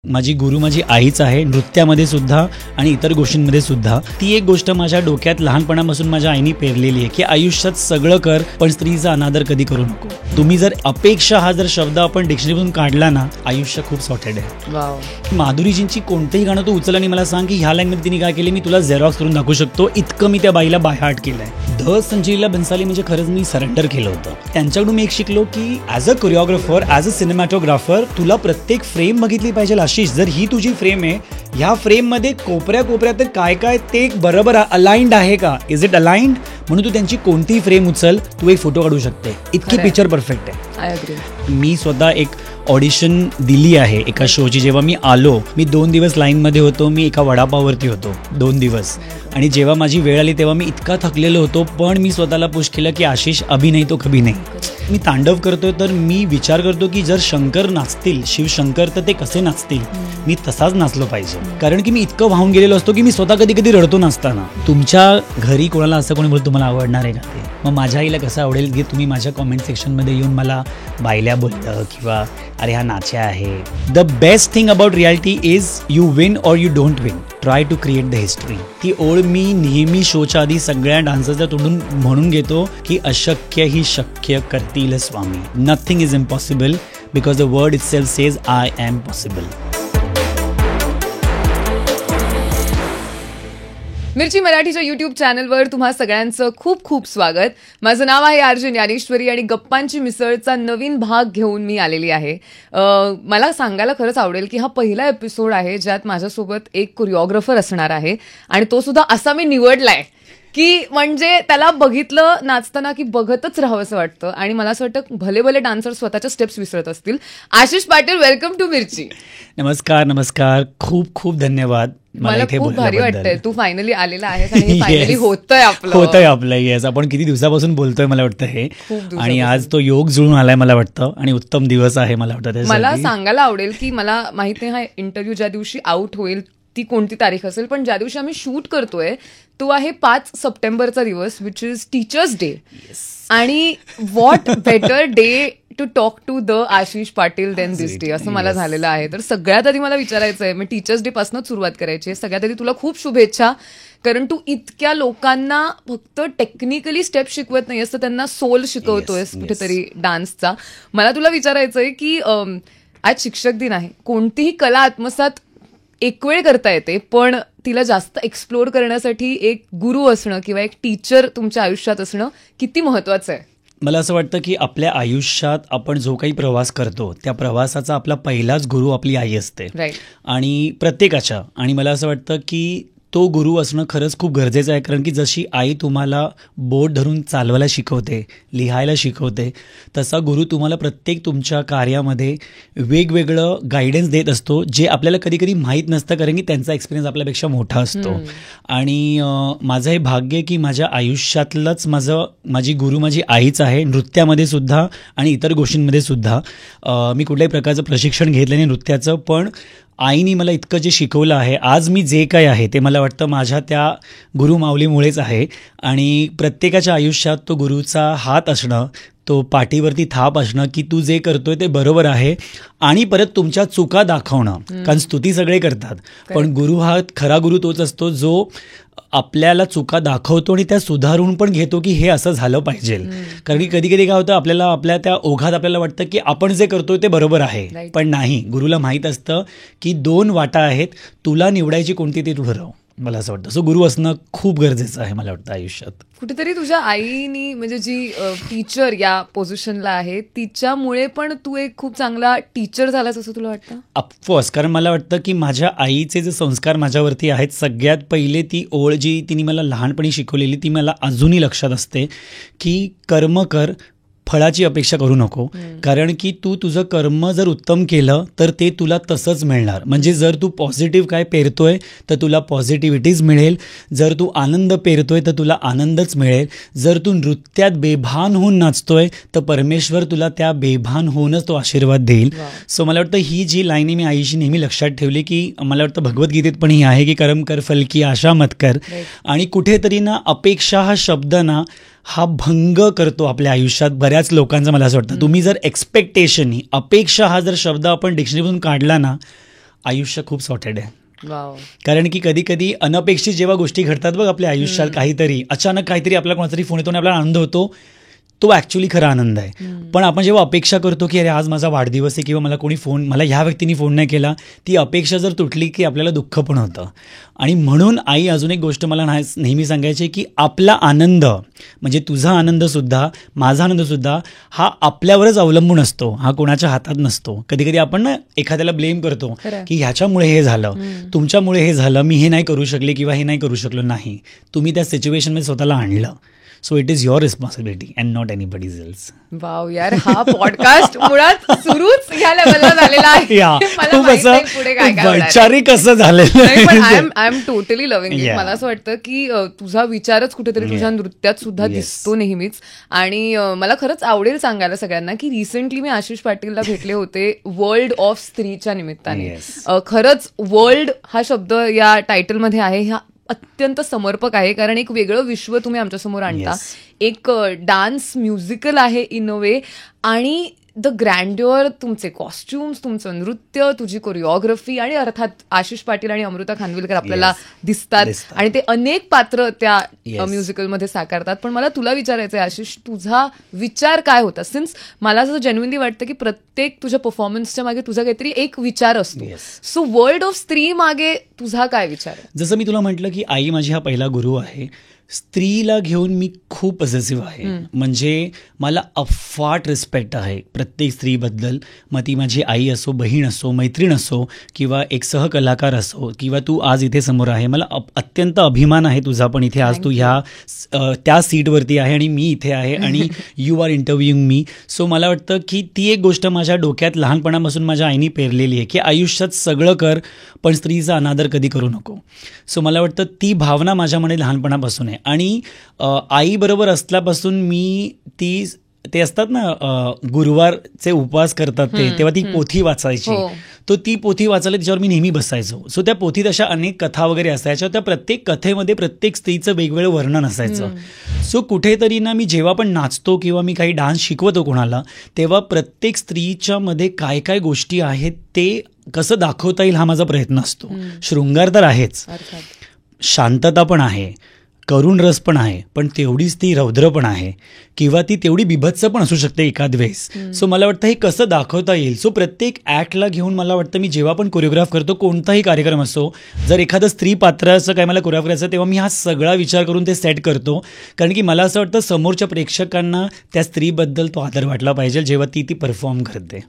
माझी गुरु माझी आईच आहे, नृत्यामध्ये सुद्धा आणि इतर गोष्टींमध्ये सुद्धा. ती एक गोष्ट माझ्या डोक्यात लहानपणापासून माझ्या आईने पेरलेली आहे की आयुष्यात सगळं कर पण स्त्रीचा अनादर कधी करू नको. तुम्ही जर अपेक्षा हा जर शब्द आपण डिक्शनरीतून काढला ना, आयुष्य खूप सॉर्टेड आहे. माधुरीजींची कोणतंही गाणं तू उचल आणि मला सांग की ह्या लाईनमध्ये तिने काय केले, मी तुला झेरॉक्स करून दाखवू शकतो. इतकं मी त्या बाईला बाय हार्ट केलंय. ध संजयला बन्साली म्हणजे खरंच मी सरेंडर केलं होतं. त्यांच्याकडून मी एक शिकलो की as a choreographer, as a cinematographer तुला प्रत्येक फ्रेम बघितली पाहिजे. आशिष, जर ही तुझी फ्रेम आहे, ह्या फ्रेम मध्ये कोपऱ्यात काय काय ते बरोबर अलाइंड आहे का, इज इट अलाइंड, म्हणून तू त्यांची कोणतीही फ्रेम उचल, तू एक फोटो काढू शकते. इतकी पिक्चर परफेक्ट आहे. मी स्वतः एक ऑडिशन दिली आहे एका शोची. जेव्हा मी आलो, मी 2 दिवस लाईनमध्ये होतो. मी एका वडापावरती होतो 2 दिवस, आणि जेव्हा माझी वेळ आली तेव्हा मी इतका थकलेलो होतो, पण मी स्वतःला पुश केलं की आशिष अभी नाही तो कभी नाही. मी तांडव करतोय तर मी विचार करतो की जर शंकर नाचतील, शिवशंकर, तर ते कसे नाचतील, मी तसाच नाचलो पाहिजे. कारण की मी इतकं वाहून गेलेलो असतो की मी स्वतः कधी कधी रडतो नाचताना. तुमच्या घरी कोणाला असं कोणी बोलतो तुम्हाला आवडणार आहे का ते, मग माझ्या आईला कसं आवडेल की तुम्ही माझ्या कॉमेंट सेक्शनमध्ये येऊन मला बायल्या बोललं किंवा अरे हा नाच्या आहे. The best thing about reality is you win or you don't win, try to create the history. ती ओळ मी नेहमी शोच्या आधी सगळ्या डान्सरच्या तोंडून म्हणून घेतो की अशक्य ही शक्य करतील स्वामी. Nothing is impossible because the word itself says I am possible. Mirchi मराठीच्या युट्यूब चॅनलवर तुम्हा सगळ्यांचं खूप खूप स्वागत. माझं नाव आहे आरजे ज्ञानेश्वरी आणि गप्पांची मिसळचा नवीन भाग घेऊन मी आलेली आहे. मला सांगायला खरंच आवडेल की हा पहिला एपिसोड आहे ज्यात माझ्यासोबत एक कोरिओग्राफर असणार आहे, आणि तो सुद्धा असा मी निवडलाय की म्हणजे त्याला बघितलं नाचताना की बघतच राहावंसं वाटतं. आणि मला असं वाटतं भले भले डान्सर स्वतःच्या स्टेप्स विसरत असतील. आशिष पाटील, वेलकम टू मिरची. नमस्कार नमस्कार, खूप खूप धन्यवाद. मला खूप भारी वाटतंय तू फायनली आलेला आहेस आणि फायनली होतंय आपलं. येस, आपण किती दिवसापासून बोलतोय मला वाटतं हे, आणि आज तो योग जुळून आलाय मला वाटतं, आणि उत्तम दिवस आहे मला वाटतं. मला सांगायला आवडेल की मला माहित नाही हा इंटरव्ह्यू ज्या दिवशी आउट होईल ती कोणती तारीख असेल, पण ज्या दिवशी आम्ही शूट करतोय तो आहे 5 सप्टेंबरचा दिवस, विच इज टीचर्स डे. आणि what better day to talk to the Ashish Patil then this day, असं मला झालेलं आहे. तर सगळ्यात आधी मला विचारायचं आहे, मी टीचर्स डे पासूनच सुरुवात करायची आहे. सगळ्यात आधी तुला खूप शुभेच्छा, कारण तू इतक्या लोकांना फक्त टेक्निकली स्टेप शिकवत नाही असं, त्यांना सोल शिकवतोयस कुठेतरी डान्सचा. मला तुला विचारायचं आहे की आज शिक्षक दिन आहे. कोणतीही कला आत्मसात एक वेळ करता येते, पण तिला जास्त एक्सप्लोर करण्यासाठी एक गुरु असणं किंवा एक टीचर तुमच्या आयुष्यात असणं किती महत्वाचं आहे. मला असं वाटतं की आपल्या आयुष्यात आपण जो काही प्रवास करतो त्या प्रवासाचा आपला पहिलाच गुरु आपली आई असते. आणि प्रत्येकाच्या, आणि मला असं वाटतं की तो गुरु असणं खरंच खूप गरजेचं आहे. कारण की जशी आई तुम्हाला बोट धरून चालवायला शिकवते, लिहायला शिकवते, तसा गुरु तुम्हाला प्रत्येक तुमच्या कार्यामध्ये वेगवेगळं गायडन्स देत असतो, जे आपल्याला कधी कधी माहीत नसतं, कारण की त्यांचा एक्सपिरियन्स आपल्यापेक्षा मोठा असतो. आणि माझं हे भाग्य आहे की माझ्या आयुष्यातलंच माझी गुरु माझी आईच आहे, नृत्यामध्ये सुद्धा आणि इतर गोष्टींमध्ये सुद्धा. मी कुठल्याही प्रकारचं प्रशिक्षण घेतलं नाही नृत्याचं, पण आईने मला इतकं जे शिकवलं आहे, आज मी जे काही आहे ते मला वाटतं माझ्या त्या गुरुमाऊलीमुळेच आहे. आणि प्रत्येकाच्या आयुष्यात तो गुरुचा हात असणं, तो पाठीवरती थाप असणं की तू जे करतोय ते बरोबर आहे, आणि परत तुमच्या चुका दाखवणं. कारण स्तुती सगळे करतात, पण गुरु हा खरा गुरु तोच असतो जो आपल्याला चुका दाखवतो आणि त्या सुधारून पण घेतो की हे असं झालं पाहिजे. कारण की कधी कधी काय होतं, आपल्याला आपल्या त्या ओघात आपल्याला वाटतं की आपण जे करतोय ते बरोबर आहे, पण नाही. गुरुला माहीत असतं की 2 वाटा आहेत, तुला निवडायची कोणती ते तू ठरव. मला असं वाटतं. सो गुरु असणं खूप गरजेचं आहे मला वाटतं आयुष्यात. कुठेतरी तुझ्या आईनी म्हणजे जी टीचर या पोझिशनला आहे तिच्यामुळे पण तू एक खूप चांगला टीचर झालास असं तुला वाटतं? ऑफकोर्स, कारण मला वाटतं की माझ्या आईचे जे संस्कार माझ्यावरती आहेत, सगळ्यात पहिले ती ओळ जी तिने मला लहानपणी शिकवलेली ती मला अजूनही लक्षात असते की कर्म कर, फळाची अपेक्षा करू नको. कारण की तू तुझं कर्म जर उत्तम केलं तर ते तुला तसंच मिळणार. म्हणजे जर तू पॉझिटिव्ह काय पेरतोय तर तुला पॉझिटिव्हिटीज मिळेल, जर तू आनंद पेरतोय तर तुला आनंदच मिळेल, जर तू नृत्यात बेभान होऊन नाचतोय तर परमेश्वर तुला त्या बेभान होऊनच तो आशीर्वाद देईल. सो मला वाटतं ही जी लाईन मी आईशी नेहमी लक्षात ठेवली की मला वाटतं भगवद्गीतेत पण ही आहे की कर्म कर फल की आशा मत कर. आणि कुठेतरी ना अपेक्षा हा शब्द ना हा भंग करतो आपल्या आयुष्यात बऱ्याच लोकांचं. मला असं वाटतं तुम्ही जर एक्सपेक्टेशन, अपेक्षा हा जर शब्द आपण डिक्शनरीतून काढला ना, आयुष्य खूप सॉर्टेड आहे. वाव. कारण की कधी कधी अनपेक्षित जेव्हा गोष्टी घडतात बघ आपल्या आयुष्यात, काहीतरी अचानक काहीतरी आपल्याला कोणातरी फोन येतो आणि आपल्याला आनंद होतो, तो ॲक्च्युली खरा आनंद आहे. पण आपण जेव्हा अपेक्षा करतो की अरे आज माझा वाढदिवस आहे किंवा मला ह्या व्यक्तीने फोन नाही केला, ती अपेक्षा जर तुटली की आपल्याला दुःख पण होतं. आणि म्हणून आई अजून एक गोष्ट मला नेहमी सांगायची की आपला आनंद म्हणजे तुझा आनंदसुद्धा, माझा आनंदसुद्धा हा आपल्यावरच अवलंबून असतो, हा कोणाच्या हातात नसतो. कधी कधी आपण ना एखाद्याला ब्लेम करतो की ह्याच्यामुळे हे झालं, तुमच्यामुळे हे झालं, मी हे नाही करू शकले किंवा हे नाही करू शकलो. नाही, तुम्ही त्या सिच्युएशनमध्ये स्वतःला आणलं. So it is your responsibility and not anybody's else. Wow यार, हा पॉडकास्ट मुळात सुरूच ह्या लेवलला झालेला आहे. मला माहित नाही पुढे काय काय वैचारिक कसं झालेलं. पण I am totally loving it. मला असं वाटतं की तुझा विचारच कुठेतरी तुझ्या नृत्यात सुद्धा दिसतो नेहमीच. आणि मला खरंच आवडेल सांगायला सगळ्यांना की रिसेंटली मी आशिष पाटीलला भेटले होते वर्ल्ड ऑफ स्त्रीच्या निमित्ताने. खरंच वर्ल्ड हा शब्द या टायटलमध्ये आहे, हा अत्यंत समर्पक आहे. कारण एक वेगळं विश्व तुम्ही आमच्यासमोर आणता. एक डान्स म्युझिकल आहे इन अ वे, आणि द ग्रँड्युअर, तुमचे कॉस्ट्युम्स, तुमचं नृत्य, तुझी कोरिओग्राफी, आणि अर्थात आशिष पाटील आणि अमृता खानविलकर आपल्याला दिसतात आणि ते अनेक पात्र त्या म्युझिकलमध्ये साकारतात. पण मला तुला विचारायचं आहे आशिष, तुझा विचार काय होता? सिन्स मला असं जेन्युइनली वाटतं की प्रत्येक तुझ्या परफॉर्मन्सच्या मागे तुझा काहीतरी एक विचार असतो. सो वर्ल्ड ऑफ स्त्री मागे तुझा काय विचार आहे? जसं मी तुला म्हटलं की आई माझी हा पहिला गुरु आहे. स्त्रीला घेऊन मी खूप पॉझिटिव्ह आहे. म्हणजे मला अफाट रिस्पेक्ट आहे प्रत्येक स्त्रीबद्दल. मग ती माझी आई असो, बहीण असो, मैत्रीण असो, किंवा एक सहकलाकार असो, किंवा तू आज इथे समोर आहे. मला अत्यंत अभिमान आहे तुझा पण इथे आज तू ह्या त्या सीटवरती आहे आणि मी इथे आहे आणि यू आर इंटरव्ह्यूइंग मी. सो मला वाटतं की ती एक गोष्ट माझ्या डोक्यात लहानपणापासून माझ्या आईने पेरलेली आहे की आयुष्यात सगळं कर पण स्त्रीचा अनादर कधी करू नको. सो मला वाटतं ती भावना माझ्यामध्ये लहानपणापासून आहे. आणि आईबरोबर असल्यापासून मी ते असतात ना गुरुवारचे उपवास करतात ते, तेव्हा ती पोथी वाचायची. तो ती पोथी वाचायला तिच्यावर मी नेहमी बसायचो. सो त्या पोथीत अशा अनेक कथा वगैरे असायच्या. त्या प्रत्येक कथेमध्ये प्रत्येक स्त्रीचं वेगवेगळं वर्णन असायचं. सो कुठेतरी ना मी जेव्हा पण नाचतो किंवा मी काही डान्स शिकवतो कोणाला, तेव्हा प्रत्येक स्त्रीच्या मध्ये काय काय गोष्टी आहेत ते कसं दाखवता येईल हा माझा प्रयत्न असतो. शृंगार तर आहेच, शांतता पण आहे, करुण रस पण आहे, पण तेवढीच ती रौद्र पण आहे, किंवा ती तेवढी बिभत्स पण असू शकते एखाद वेळेस. सो मला वाटतं हे कसं दाखवता येईल. सो प्रत्येक ॲक्टला घेऊन मला वाटतं मी जेव्हा पण कोरिओग्राफ करतो, कोणताही कार्यक्रम असो, जर एखादं स्त्री पात्राचं काय मला कोरिओग्राफ करायचं तेव्हा मी हा सगळा विचार करून ते सेट करतो. कारण की मला असं वाटतं समोरच्या प्रेक्षकांना त्या स्त्रीबद्दल तो आदर वाटला पाहिजे जेव्हा ती परफॉर्म करते.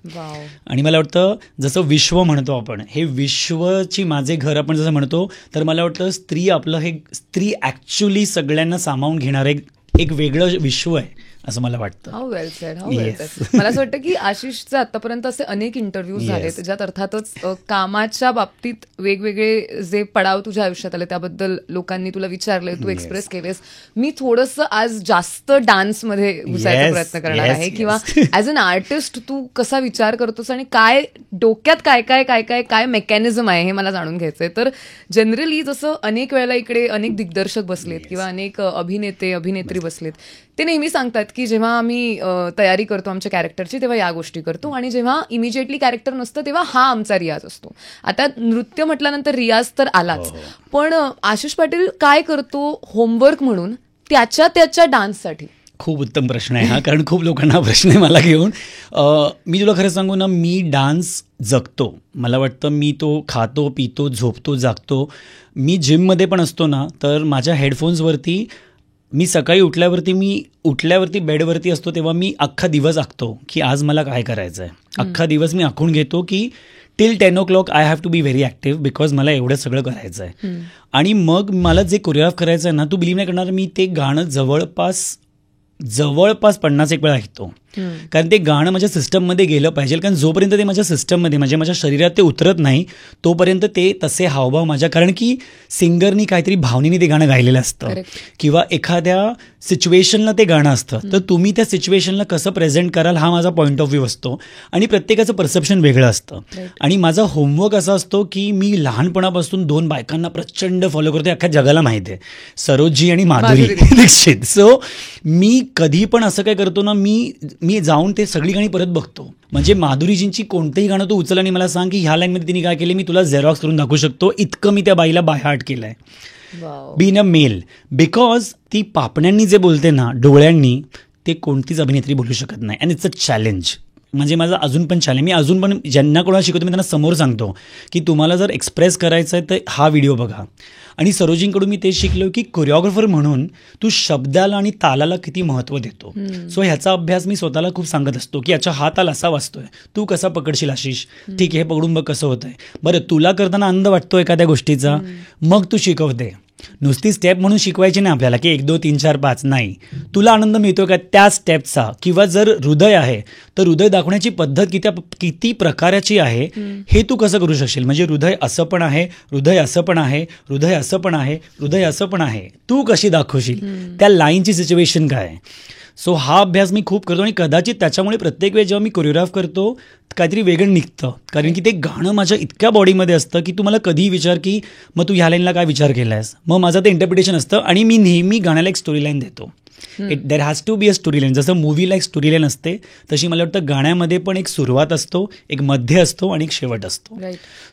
आणि मला वाटतं जसं विश्व म्हणतो आपण, हे विश्वची माझे घर आपण जसं म्हणतो, तर मला वाटतं स्त्री आपलं हे स्त्री ॲक्च्युली सगळ्यांना सामावून घेणारं एक वेगळं विश्व आहे असं मला वाटतं. How well sed, how well sed. मला असं वाटतं की आशिषचे आतापर्यंत असे अनेक इंटरव्ह्यूज झालेत ज्यात अर्थातच कामाच्या बाबतीत वेगवेगळे जे पडाव तुझ्या आयुष्यात आले त्याबद्दल लोकांनी तुला विचारले, तू एक्सप्रेस केलेस. मी थोडंसं आज जास्त डान्समध्ये घुसायचा प्रयत्न करणार आहे, किंवा ॲज अन आर्टिस्ट तू कसा विचार करतोस आणि काय डोक्यात काय काय काय काय काय मेकॅनिझम आहे हे मला जाणून घ्यायचंय. तर जनरली जसं अनेक वेळेला इकडे अनेक दिग्दर्शक बसलेत किंवा अनेक अभिनेते अभिनेत्री बसलेत, ते नेहमी सांगतात की जेव्हा आम्ही तयारी करतो आमच्या कॅरेक्टरची तेव्हा या गोष्टी करतो, आणि जेव्हा इमिजिएटली कॅरेक्टर नसतं तेव्हा हा आमचा रियाज असतो. आता नृत्य म्हटल्यानंतर रियाज तर आलाच, पण आशिष पाटील काय करतो होमवर्क म्हणून त्याच्या डान्ससाठी? खूप उत्तम प्रश्न आहे हा, कारण खूप लोकांना प्रश्न आहे मला घेऊन. मी तुला खरं सांगू ना, मी डान्स जगतो. मला वाटतं मी तो खातो, पितो, झोपतो, जागतो. मी जिममध्ये पण असतो ना, तर माझ्या हेडफोन्सवरती मी सकाळी उठल्यावरती बेडवरती असतो तेव्हा मी अख्खा दिवस आखतो की आज मला काय करायचं आहे. अख्खा दिवस मी आखून घेतो की till 10 o'clock I have to be very active, because मला एवढं सगळं करायचं आहे. आणि मग मला जे कोरिओग्राफ करायचं आहे ना, तू बिलीव्ह नाही करणार, मी ते गाणं जवळपास 50 वेळा ऐकतो. कारण ते गाणं माझ्या सिस्टममध्ये गेलं पाहिजे. कारण जोपर्यंत ते माझ्या सिस्टममध्ये म्हणजे माझ्या शरीरात ते उतरत नाही तोपर्यंत ते तसे हावभाव माझ्या, कारण की सिंगरनी काहीतरी भावनेने ते गाणं गायलेलं असतं किंवा एखाद्या सिच्युएशनला ते गाणं असतं, तर तुम्ही त्या सिच्युएशनला कसं प्रेझेंट कराल हा माझा पॉईंट ऑफ व्ह्यू असतो. आणि प्रत्येकाचं परसेप्शन वेगळं असतं. आणि माझा होमवर्क असा असतो की मी लहानपणापासून 2 बायकांना प्रचंड फॉलो करतो, अख्ख्या जगाला माहिती आहे, सरोजजी आणि माधुरी दीक्षित. सो मी कधी पण असं काय करतो ना, मी मी जाऊन ते सगळी गाणी परत बघतो. म्हणजे माधुरीजींची कोणतंही गाणं तू उचल आणि मला सांग की ह्या लाईनमध्ये तिने काय केले, मी तुला झेरॉक्स करून दाखवू शकतो, इतकं मी त्या बाईला बाय हार्ट केलं आहे. Been a mail. बिकॉज ती पापण्यांनी जे बोलते ना, डोळ्यांनी, ते कोणतीच अभिनेत्री बोलू शकत नाही. And it's a challenge. म्हणजे माझं अजून पण चॅलेंज. मी अजून पण ज्यांना कोणाला शिकवतो मी त्यांना समोर सांगतो की तुम्हाला जर एक्सप्रेस करायचं आहे तर हा व्हिडिओ बघा. आणि सरोजींकडून मी ते शिकलो की कोरिओग्राफर म्हणून तू शब्दाला आणि तालाला किती महत्त्व देतो. सो ह्याचा अभ्यास मी स्वतःला खूप सांगत असतो की अच्छा हा ताल असा वाजतोय, तू कसा पकडशील आशिष, ठीक आहे हे पकडून बघ कसं होतंय, बरं तुला करताना आनंद वाटतो एखाद्या गोष्टीचा, मग तू शिकवते. नुसती स्टेप म्हणून शिकवायची नाही आपल्याला की 1 2 3 4 5 नाही. तुला आनंद मिळतो का त्या स्टेपचा, किंवा जर हृदय आहे तर हृदय दाखवण्याची पद्धत किती प्रकाराची आहे हे तू कसं करू शकशील. म्हणजे हृदय असं पण आहे, हृदय असं पण आहे, हृदय असं पण आहे, हृदय असं पण आहे, तू कशी दाखवशील, त्या लाईनची सिच्युएशन काय आहे. सो हा अभ्यास मी खूप करतो आणि कदाचित त्याच्यामुळे प्रत्येक वेळी जेव्हा मी कोरिओग्राफ करतो काहीतरी वेगळं निघतं. कारण की ते गाणं माझ्या इतक्या बॉडीमध्ये असतं की तुम्हाला कधीही विचार की मग तू ह्या लाईनला काय विचार केला आहेस, मग माझं ते इंटरप्रिटेशन असतं. आणि मी नेहमी गाण्याला एक स्टोरी लाईन देतो. There has to be a story line. जसं मूवीला एक स्टोरी लाईन असते तशी मला वाटतं गाण्यामध्ये पण एक सुरुवात असतो, एक मध्य असतो आणि एक शेवट असतो.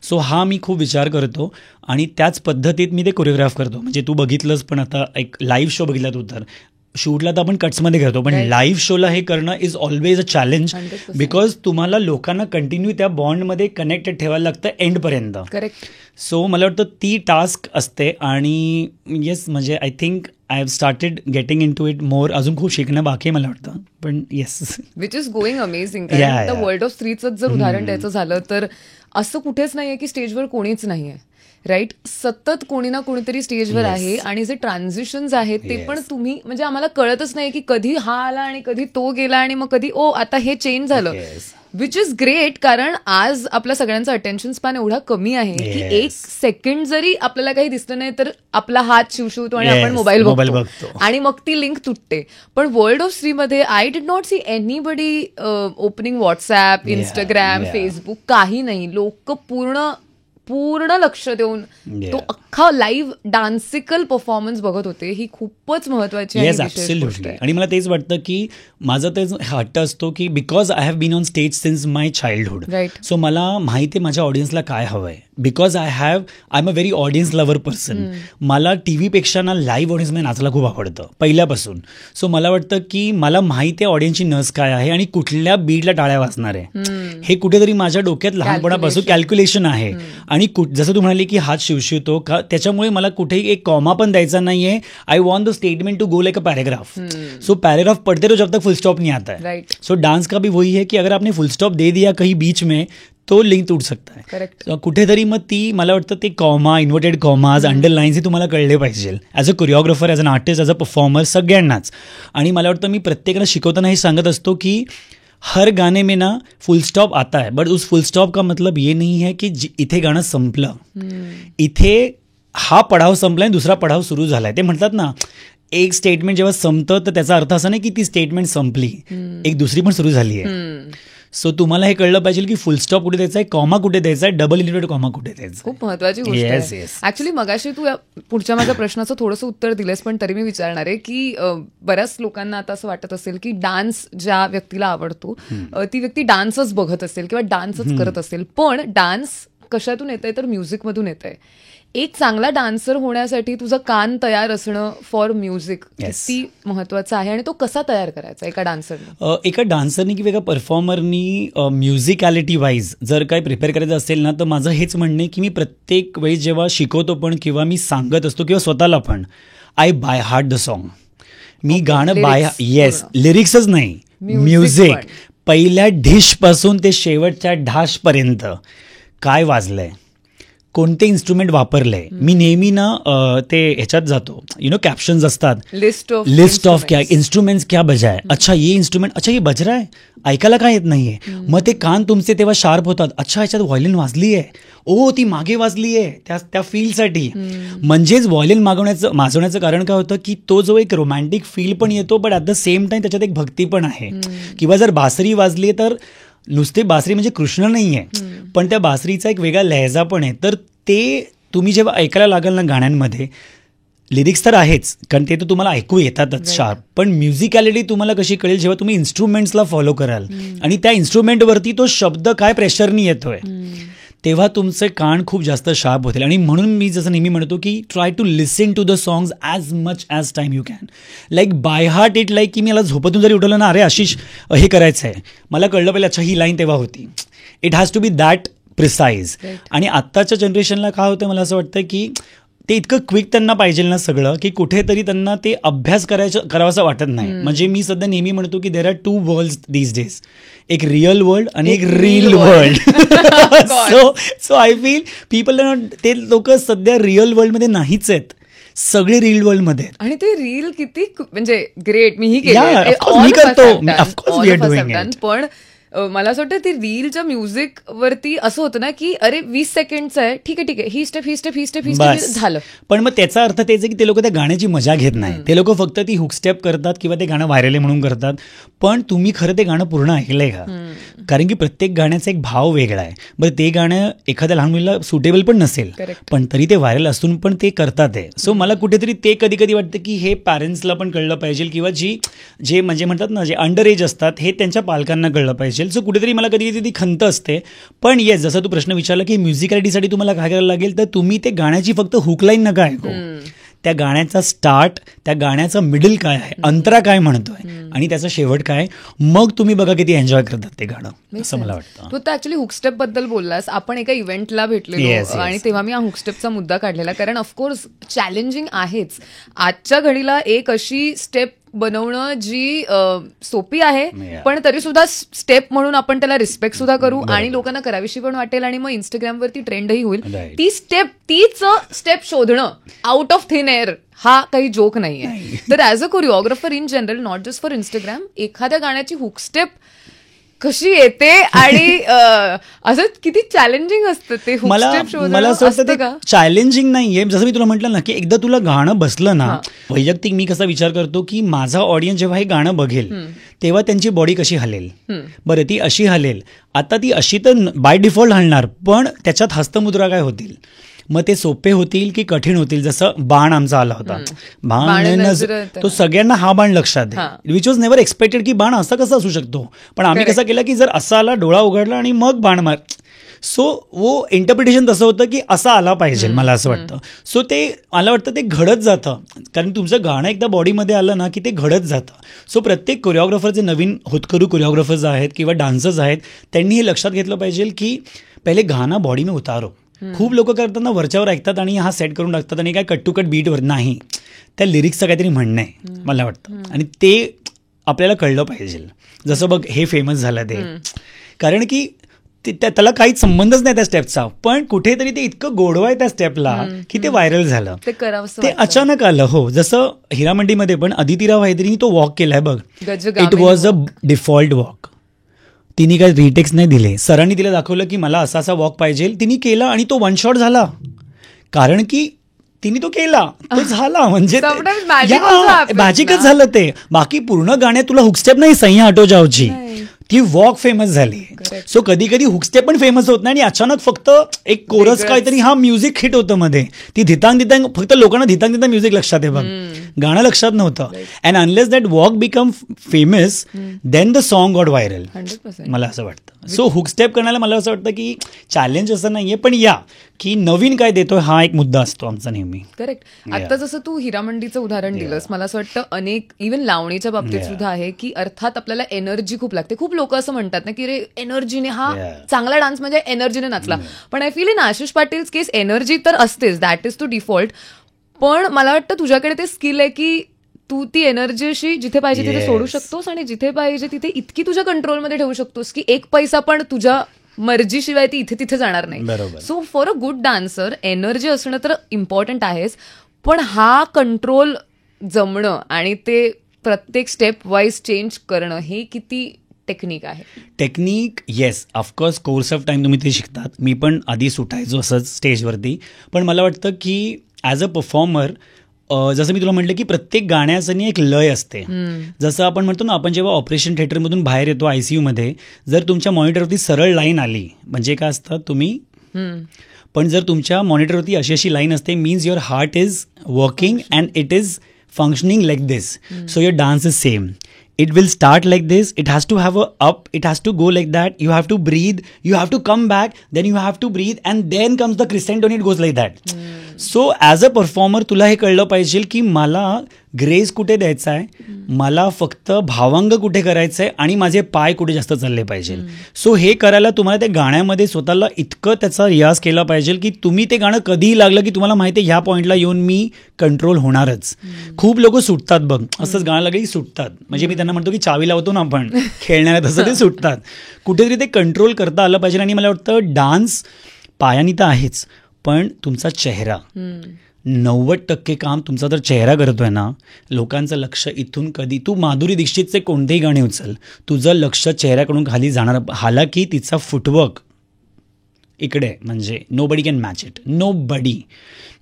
सो हा मी खूप विचार करतो आणि त्याच पद्धतीत मी ते कोरिओग्राफ करतो. म्हणजे तू बघितलंच पण आता एक लाईव्ह शो बघितला तू, तर शूटला तर आपण कट्समध्ये करतो, पण लाईव्ह शोला हे करणं is always a challenge. Because तुम्हाला लोकांना कंटिन्यू त्या बॉन्डमध्ये कनेक्टेड ठेवायला लागतं एंडपर्यंत. करेक्ट. सो मला वाटतं ती टास्क असते. आणि येस, म्हणजे I think I have started getting into it more. अजून खूप शिकणं बाकी आहे मला वाटतं, पण yes, which is going amazing. The world of स्त्रीचं जर उदाहरण द्यायचं झालं तर असं कुठेच नाहीये की स्टेजवर कोणीच नाहीये, राईट. सतत कोणी ना कोणीतरी स्टेजवर आहे. आणि जे ट्रान्झिशन्स आहेत ते पण तुम्ही, म्हणजे आम्हाला कळतच नाही की कधी हा आला आणि कधी तो गेला आणि मग कधी आता हे चेंज झालं. Which is great. कारण आज आपल्या सगळ्यांचा अटेन्शन स्पॅन एवढा कमी आहे की 1 सेकंड जरी आपल्याला काही दिसलं नाही तर आपला हात शिवशिवतो आणि आपण मोबाईल बघतो आणि मग ती लिंक तुटते. पण वर्ल्ड ऑफ स्त्रीमध्ये I did not see anybody opening WhatsApp, Instagram, Facebook, काही नाही. लोक पूर्ण लक्ष देऊन तो अख्खा लाईव्ह डान्सिकल परफॉर्मन्स बघत होते. ही खूपच महत्वाची आहे. आणि मला तेच वाटतं की माझा तेच हट्ट असतो की because I have been on stage since my childhood. So मला माहिती आहे माझ्या ऑडियन्सला काय हवं आहे. Because I am a very audience lover person. मला टीव्हीपेक्षा ना लाईव्ह ऑडियन्समध्ये नाचायला खूप आवडतं पहिल्यापासून. सो मला वाटतं की मला माहिती आहे ऑडियन्सची नस काय आहे आणि कुठल्या बीटला टाळ्या वाजणार आहे. हे कुठेतरी माझ्या डोक्यात लहानपणापासून कॅल्क्युलेशन आहे. आणि जसं तू म्हणाली की हात शिवशिवतो का, त्याच्यामुळे मला कुठेही एक कॉमा पण द्यायचा नाहीये. I want the statement to go like a paragraph. So paragraph पढ़ते रहो जब तक फुल स्टॉप नहीं आता है. सो डांस का भी वही है कि अगर आपने फुल स्टॉप दे दिया कहीं बीच में तो लिंक तुट सकता है. करेक्ट. कुठेतरी मग ती, मला वाटतं ते कॉमा, इन्व्हर्टेड कॉमाज, अंडरलाईन्स हे तुम्हाला कळले पाहिजे as a choreographer, as an artist, as a performer, सगळ्यांनाच. आणि मला वाटतं मी प्रत्येकाला शिकवताना हे सांगत असतो की हर गाने में ना फुल स्टॉप आता है, बट उस फुल स्टॉप का मतलब ये नहीं है की इथे गाणं संपलं. इथे हा पडाव संपला आणि दुसरा पडाव सुरू झालाय. ते म्हणतात ना एक स्टेटमेंट जेव्हा संपतं तर त्याचा अर्थ असा नाही की ती स्टेटमेंट संपली, एक दुसरी पण सुरू झाली आहे. सो तुम्हाला हे कळलं पाहिजे की फुल स्टॉप कुठे द्यायचा आहे, कॉमा कुठे द्यायचा आहे, डबल इन्व्हर्टेड कॉमा कुठे द्यायचा. खूप महत्वाची गोष्ट आहे. ऍक्च्युली मगाशी तू पुढच्या माझ्या प्रश्नाचं थोडंसं उत्तर दिलंस, पण तरी मी विचारणार आहे की बऱ्याच लोकांना आता असं वाटत असेल की डान्स ज्या व्यक्तीला आवडतो ती व्यक्ती डान्सच बघत असेल किंवा डान्सच करत असेल. पण डान्स कशातून येत आहे तर म्युझिकमधून येत आहे. एक चांगला डान्सर होण्यासाठी तुझं कान तयार असणं फॉर म्युझिक किती महत्वाचं आहे आणि तो कसा तयार करायचा एका डान्सरने? एका डान्सरनी किंवा एका परफॉर्मरनी म्युझिकॅलिटी वाईज जर काही प्रिपेअर करायचं असेल ना, तर माझं हेच म्हणणं आहे की मी प्रत्येक वेळी जेव्हा शिकवतो पण किंवा मी सांगत असतो किंवा स्वतःला पण, I by heart the song. मी गाणं येस, लिरिक्सच नाही, म्युझिक पहिल्या ढिशपासून ते शेवटच्या ढाशपर्यंत काय वाजलंय, कोणते इन्स्ट्रुमेंट वापरलंय. मी नेहमी ना ते ह्याच्यात जातो, कॅप्शन्स असतात, लिस्ट ऑफ क्या इन्स्ट्रुमेंट्स क्या बजाय, अच्छा ये इन्स्ट्रुमेंट, अच्छा ये बज रहा है, ऐकायला काय येत नाहीये. मग ते कान तुमचे तेव्हा शार्प होतात. अच्छा ह्याच्यात व्हायलिन वाजली आहे, ओ ती मागे वाजली आहे त्या फीलसाठी. म्हणजेच व्हायलिन माजवण्याचं कारण काय होतं की तो जो एक रोमॅन्टिक फील पण येतो, but at the same time त्याच्यात एक भक्ती पण आहे. किंवा जर बासरी वाजली तर नुसते बासरी म्हणजे कृष्ण नाही आहे, पण त्या बासरीचा एक वेगळा लहजा पण आहे. तर ते तुम्ही जेव्हा ऐकायला लागाल ना गाण्यांमध्ये, लिरिक्स तर आहेच, कारण ते तर तुम्हाला ऐकू येतातच शार्प, पण म्युझिकॅलिटी तुम्हाला कशी कळेल जेव्हा तुम्ही इन्स्ट्रुमेंट्सला फॉलो कराल आणि त्या इन्स्ट्रुमेंटवरती तो शब्द काय प्रेशरनी येतोय, तेव्हा तुमचे कान खूप जास्त शार्प होतील. आणि म्हणून मी जसं नेहमी म्हणतो की try to listen to the songs as much as time you can. Like by heart it, like की मला झोपतून जरी उठवलं ना, अरे आशिष हे करायचं आहे, मला कळलं पाहिजे अच्छा ही लाईन तेव्हा होती. It has to be that precise. आणि आत्ताच्या जनरेशनला काय होतं, मला असं वाटतं की ते इतकं क्विक त्यांना पाहिजे ना सगळं, की कुठेतरी त्यांना ते अभ्यास करावासा वाटत नाही. म्हणजे मी सध्या नेहमी म्हणतो की there are 2 worlds these days, एक रिअल वर्ल्ड आणि एक reel world. So I feel people ते लोक सध्या रिअल वर्ल्डमध्ये नाहीच आहेत, सगळे रील वर्ल्ड मध्ये. आणि ते रील किती म्हणजे ग्रेट, मीही केलं, पण मला असं वाटतं ते रीलच्या म्युझिक वरती असं होतं ना की अरे 20 सेकंडचं आहे, ठीक आहे ही स्टेप झालं. पण मग त्याचा अर्थ तेच आहे की ते लोक त्या गाण्याची मजा घेत नाही, ते लोक फक्त ती हुक स्टेप करतात किंवा ते गाणं व्हायरल म्हणून करतात. पण तुम्ही खरं ते गाणं पूर्ण ऐकलंय का? कारण की प्रत्येक गाण्याचा एक भाव वेगळा आहे. बरं ते गाणं एखाद्या लहान मुलीला सुटेबल पण नसेल, पण तरी ते व्हायरल असून पण ते करतात आहे. सो मला कुठेतरी ते कधी कधी वाटतं की हे पॅरेंट्सला पण कळलं पाहिजे किंवा जे म्हणजे म्हणतात ना जे अंडर एज असतात हे त्यांच्या पालकांना कळलं पाहिजे. सो कुठेतरी मला कधी कधी ती खंत असते. पण येस, जसं तू प्रश्न विचारला की म्युझिकॅलिटीसाठी तुम्हाला काय करायला लागेल, तर तुम्ही ते गाण्याची फक्त हुकलाईन नका ऐकू, त्या गाण्याचा स्टार्ट, त्या गाण्याचा मिडल काय आहे, अंतरा काय म्हणतोय आणि त्याचा शेवट काय, मग तुम्ही बघा किती एन्जॉय करतात ते गाणं, असं मला वाटतं. तू तर ऍक्च्युली हुकस्टेप बद्दल बोललास, आपण एका इव्हेंटला भेटलेलो आणि तेव्हा मी हा हुकस्टेपचा मुद्दा काढलेला, कारण ऑफकोर्स चॅलेंजिंग आहेच. आजच्या घडीला एक अशी स्टेप बनवणं जी सोपी आहे, पण तरी सुद्धा स्टेप म्हणून आपण त्याला रिस्पेक्ट सुद्धा करू आणि लोकांना करावीशी पण वाटेल आणि मग इंस्टाग्रामवरती ट्रेंडही होईल. तीच स्टेप शोधणं आउट ऑफ थिन एअर हा काही जोक नाहीये. तर as a choreographer in general, not just for Instagram, एखाद्या गाण्याची हुक स्टेप कशी येते आणि असं किती चॅलेंजिंग असतं ते हुक स्टेप शोधणं. मला असं वाटतं ते चॅलेंजिंग नाहीये. जसं मी तुला म्हटलं ना की एकदा तुला गाणं बसलं ना, वैयक्तिक मी कसा विचार करतो की माझा ऑडियन्स जेव्हा हे गाणं बघेल तेव्हा त्यांची बॉडी कशी हलेल. बरं ती अशी हलेल, आता ती अशी तर बाय डिफॉल्ट हलणार, पण त्याच्यात हस्तमुद्रा काय होतील, मग ते सोपे होतील की कठीण होतील. जसं बाण आमचा आला होता, बाण तो सगळ्यांना हा बाण लक्षात आहे, विच वॉज नेव्हर एक्सपेक्टेड की बाण असा कसा असू शकतो. पण आम्ही कसं केलं की जर असा आला, डोळा उघडला आणि मग बाण मार, सो वो इंटरप्रिटेशन तसं होतं की असा आला पाहिजे, मला असं वाटतं. सो ते मला वाटतं ते घडत जातं, कारण तुमचं गाणं एकदा बॉडीमध्ये आलं ना की ते घडत जातं. सो प्रत्येक कोरिओग्राफर, जे नवीन होतकरू कोरिओग्राफर्स आहेत किंवा डान्सर्स आहेत, त्यांनी हे लक्षात घेतलं पाहिजे की पहिले गाणं बॉडी में उतारो. खूप लोक करताना वरच्यावर ऐकतात आणि हा सेट करून टाकतात आणि काय कट टू कट बीटवर नाही, त्या लिरिक्सचं काहीतरी म्हणणं आहे मला वाटतं, आणि ते आपल्याला कळलं पाहिजे. जसं बघ हे फेमस झालं ते, कारण की त्याला काहीच संबंधच नाही त्या स्टेपचा, पण कुठेतरी ते इतकं गोडवा आहे त्या स्टेपला की ते व्हायरल झालं, ते अचानक आलं. हो, जसं हिरामंडीमध्ये पण अदिती राव हैदरीने तो वॉक केलाय बघ, it was a default walk. तिने काही रिटेक्स नाही दिले, सरांनी तिला दाखवलं की मला असा असा वॉक पाहिजे, तिने केला आणि तो वन शॉट झाला, कारण की तिने तो केला, तो झाला. म्हणजे मॅजिकच झालं ते. बाकी पूर्ण गाण्यात तुला हुकस्टेप नाही, सैया ऑटो जावची, ती वॉक फेमस झाली. सो कधी कधी हुकस्टेप पण फेमस होत नाही आणि अचानक फक्त एक कोरस काहीतरी हा म्युझिक हिट होतं मध्ये, ती धितांग फक्त लोकांना धितांग म्युझिक लक्षात आहे बघ, गाणं लक्षात नव्हतं. And unless that walk become famous then the song got viral, मला असं वाटतं. सो हुकस्टेप करण्याला मला असं वाटतं की चॅलेंज असं नाहीये, पण या की नवीन काय देतोय हा एक मुद्दा असतो आमचा नेहमी. करेक्ट. आता जसं तू हिरामंडीचं उदाहरण दिलंस, मला असं वाटतं अनेक इव्हन लावणीच्या बाबतीत सुद्धा आहे की अर्थात आपल्याला एनर्जी खूप लागते. खूप लोक असं म्हणतात ना की रे एनर्जीने हा चांगला डान्स म्हणजे एनर्जीने नाचला, पण I feel in Ashish Patil case energy तर असतेच, दॅट इज टू डिफॉल्ट, पण मला वाटतं तुझ्याकडे ते स्किल आहे की तू ती एनर्जी अशी जिथे पाहिजे तिथे सोडू शकतोस आणि जिथे पाहिजे तिथे इतकी तुझ्या कंट्रोलमध्ये ठेवू शकतोस की एक पैसा पण तुझ्या मर्जीशिवाय ती इथे तिथे जाणार नाही. So for a good dancer energy असणं तर इम्पॉर्टंट आहेच, पण हा कंट्रोल जमणं आणि ते प्रत्येक स्टेप वाईज चेंज करणं हे किती टेक्निक आहे. Technique yes, of course course of time तुम्ही ते शिकतात. मी पण आधी सुटायचो असंच स्टेजवरती, पण मला वाटतं की ॲज अ परफॉर्मर, जसं मी तुला म्हटलं की प्रत्येक गाण्याचं एक लय असते. जसं आपण म्हणतो ना, आपण जेव्हा ऑपरेशन थिएटरमधून बाहेर येतो आयसीयू मध्ये, जर तुमच्या मॉनिटरवरती सरळ लाईन आली म्हणजे काय असतं, तुम्ही पण जर तुमच्या मॉनिटरवरती अशी लाईन असते means your heart is working and it is functioning like this. So your dance is same. It will start like this. It has to have a up. It has to go like that. You have to breathe. You have to come back. Then you have to breathe. And then comes the crescendo and it goes like that. So as a performer तुला हे कळलं पाहिजे की मला grace कुठे द्यायचा आहे, मला फक्त भावांग कुठे करायचं आहे आणि माझे पाय कुठे जास्त चालले पाहिजे. सो हे करायला तुम्हाला त्या गाण्यामध्ये स्वतःला इतकं त्याचा रियाज केला पाहिजे की तुम्ही ते गाणं कधीही लागलं की तुम्हाला माहिती आहे ह्या पॉईंटला येऊन मी कंट्रोल होणारच. खूप लोक सुटतात बघ, असंच गाणं लागलं की सुटतात. म्हणजे मी त्यांना म्हणतो की चावी लावतो ना आपण खेळण्याला, तसं ते सुटतात. कुठेतरी ते कंट्रोल करता आलं पाहिजे. आणि मला वाटतं डान्स पायानी तर आहेच, पण तुमचा चेहरा 90% काम तुमचा जर चेहरा करतोय ना, लोकांचं लक्ष इथून कधी, तू माधुरी दीक्षितचे कोणतेही गाणे उचल, तुझं लक्ष चेहऱ्याकडून खाली जाणार. हालाकी तिचा फुटवर्क इकडे म्हणजे nobody can match it, nobody.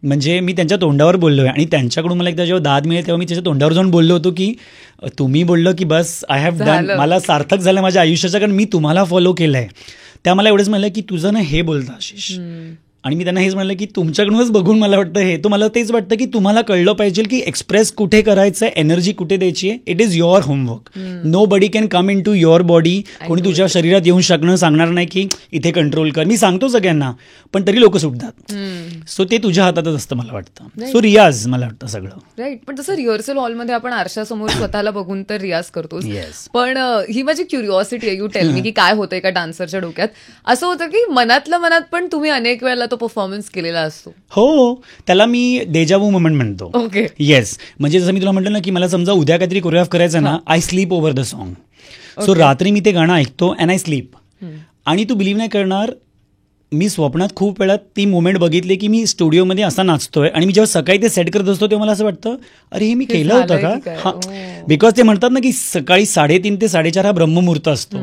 म्हणजे मी त्यांच्या तोंडावर बोललो आहे आणि त्यांच्याकडून मला एकदा जेव्हा दाद मिळेल तेव्हा मी त्याच्या तोंडावर जाऊन बोललो होतो की तुम्ही बोललो की बस आय हॅव डन, मला सार्थक झालं माझ्या आयुष्याचं, कारण मी तुम्हाला फॉलो केलं आहे. त्या मला एवढंच म्हणलं की तुझं ना हे बोलतं आशिष. आणि मी त्यांना हेच म्हणलं की तुमच्याकडूनच बघून मला वाटतं हे, तो मला तेच वाटतं की तुम्हाला कळलं पाहिजे की एक्सप्रेस कुठे करायचं आहे, एनर्जी कुठे द्यायची आहे. It is your homework. Nobody can come into your body. कोणी तुझ्या शरीरात येऊन सांगणार नाही की इथे कंट्रोल कर. मी सांगतो सगळ्यांना, पण तरी लोक सुटतात. सो ते तुझ्या हातातच असतं मला वाटतं. सो रियाज मला वाटतं सगळं राईट. पण तसं रिहर्सल हॉलमध्ये आपण आरशासमोर स्वतःला बघून तर रियाज करतोच. पण ही माझी क्युरिओसिटी आहे, यू टेल मी, की काय होतंय का डान्सरच्या डोक्यात. असं होतं की मनातल्या मनात पण तुम्ही अनेक वेळेला तो परफॉर्मन्स केलेला असतो. हो, त्याला मी डेजावू मोमेंट म्हणतो. Okay, yes. म्हणजे जसं मी तुला म्हटलं ना की मला समजा उद्या काहीतरी कोरिओग्राफ करायचं ना, I sleep over the song. So रात्री मी ते गाणं ऐकतो अँड आय स्लीप. आणि तू बिलीव्ह नाही करणार, मी स्वप्नात खूप वेळा ती मोमेंट बघितली की मी स्टुडिओमध्ये असा नाचतोय आणि मी जेव्हा सकाळी ते सेट करत असतो तेव्हा मला असं वाटतं अरे हे मी केलं होतं का. हां, बिकॉज ते म्हणतात ना की सकाळी 3:30 ते 4:30 हा ब्रह्ममुहूर्त असतो.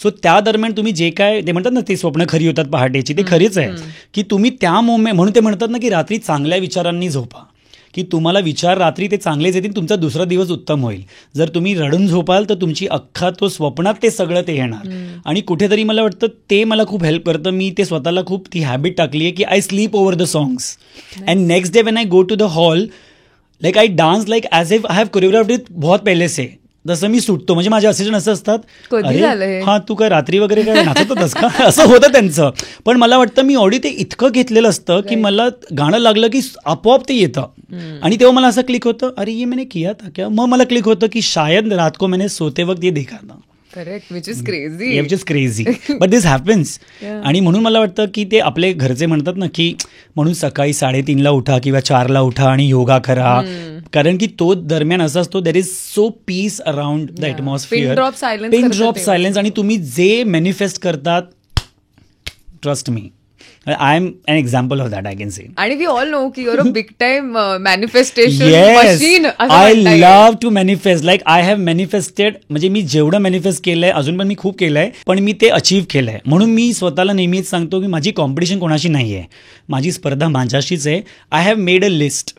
सो त्या दरम्यान तुम्ही जे काय ते म्हणतात ना, ते स्वप्न खरी होतात पहाटेची, ते खरीच आहे की तुम्ही त्या मोमेंट, म्हणून ते म्हणतात ना की रात्री चांगल्या विचारांनी झोपा, की तुम्हाला विचार रात्री ते चांगलेच येतील, तुमचा दुसरा दिवस उत्तम होईल. जर तुम्ही रडून झोपाल तर तुमची अख्खा तो स्वप्नात ते सगळं ते येणार. आणि कुठेतरी मला वाटतं ते मला खूप हेल्प करतं. मी ते स्वतःला खूप ती हॅबिट टाकली आहे की I sleep over the songs and next day when I go to the hall like I dance like as if I have choreographed it बहुत पहले से. जसं मी सुटतो, म्हणजे माझे असिस्टंट असं असतात, अरे हां तू काय रात्री वगैरे काय नाचत होतास का, असं होतं त्यांचं. पण मला वाटतं मी ऑलरेडी ते इतकं घेतलेलं असतं की मला गाणं लागलं की आपोआप ते येतं. आणि तेव्हा मला असं क्लिक होतं, अरे ये मैंने किया था क्या. मग मला क्लिक होतं की शायद रात को मैंने सोते वक्त ये देखा था. Correct, which is crazy but this happens. आणि म्हणून मला वाटतं की ते आपले घरचे म्हणतात ना की म्हणून सकाळी 3:30ला उठा किंवा 4ला उठा आणि योगा करा, कारण की तो दरम्यान असा असतो, there is so peace around the atmosphere, pin drop silence. आणि तुम्ही जे मॅनिफेस्ट करतात, trust me, I am an example of that, I can say. And we all know कि you're a big time manifestation machine. I love to manifest. Like I have manifested, म्हणजे मी जेवढं manifest केलंय अजून पण मी खूप केलंय, पण मी ते अचीव्ह केलंय. म्हणून मी स्वतःला नेहमीच सांगतो की माझी कॉम्पिटिशन कोणाशी नाही आहे, माझी स्पर्धा माझ्याशीच आहे. I have made a list.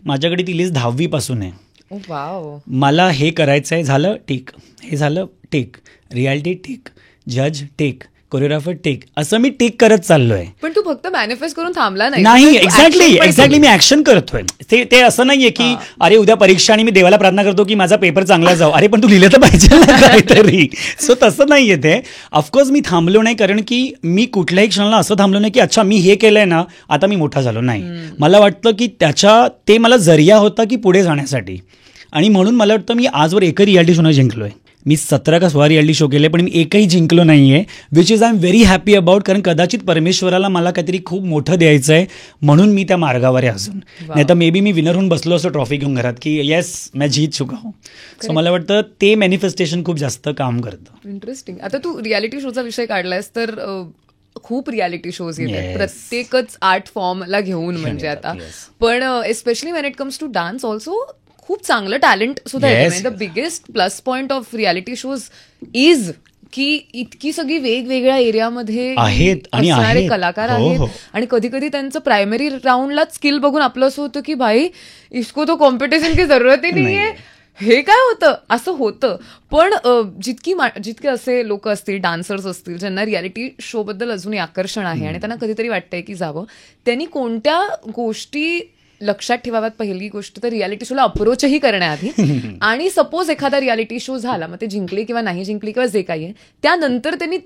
माझ्याकडे ती लिस्ट 10वी पासून आहे. मला हे करायचं आहे, झालं ठीक, हे झालं ठीक, रियालिटी ठीक, जज ठीक, कोरिओग्राफर टेक, असं मी टेक करत चाललोय. पण तू फक्त मॅनिफेस्ट करून थांबला नाही. एक्झॅक्टली मी ऍक्शन करतोय. ते असं नाहीये की अरे उद्या परीक्षा आणि मी देवाला प्रार्थना करतो की माझा पेपर चांगला जाऊ. अरे पण तू लिहिलं तर पाहिजे ना काहीतरी. सो तसं नाहीये ते. ऑफकोर्स मी थांबलो नाही, कारण की मी कुठल्याही क्षणाला असं थांबलो नाही की अच्छा मी हे केलंय ना आता मी मोठा झालो. नाही, मला वाटतं की ते मला जरिया होता की पुढे जाण्यासाठी. आणि म्हणून मला वाटतं मी आजवर एकही रियालिटी शो नाही जिंकलोय. मी 17 का 16 रियालिटी शो केले, पण मी एकही जिंकलो नाहीये, which is I am very happy about. कारण कदाचित परमेश्वराला मला काहीतरी खूप मोठं द्यायचं आहे म्हणून मी त्या मार्गावर आहे अजून. नाही तर मे बी मी विनर होऊन बसलो असतो ट्रॉफी घेऊन घरात की येस मैं जीत चुका हूं. सो मला वाटतं ते मॅनिफेस्टेशन खूप जास्त काम करतं. इंटरेस्टिंग. आता तू रियालिटी शोचा विषय काढलायस तर खूप रियालिटी शोज येतात, प्रत्येकच आर्ट फॉर्मला घेऊन म्हणजे आता. पण especially when it comes to dance also खूप चांगलं टॅलेंट सुद्धा येते. The biggest plus point of reality shows is की इतकी सगळी वेगवेगळ्या एरियामध्ये असणारे कलाकार आहेत. आणि कधी कधी त्यांचं प्रायमरी राऊंडलाच स्किल बघून आपलं असं होतं की भाई इसको तो कॉम्पिटिशन की जरूरत ही नाहीये, हे काय होतं, असं होतं. पण जितके असे लोक असतील, डान्सर्स असतील, ज्यांना रियालिटी शो बद्दल अजूनही आकर्षण आहे आणि त्यांना कधीतरी वाटतंय की जावं, त्यांनी कोणत्या गोष्टी लक्षात ठेवाव्यात? पहिली गोष्ट तर रियालिटी शोला अप्रोचही करण्याआधी, आणि सपोज एखादा रियालिटी शो झाला, मग ते जिंकले किंवा नाही जिंकले किंवा जे काही आहे, त्यानंतर त्यांनी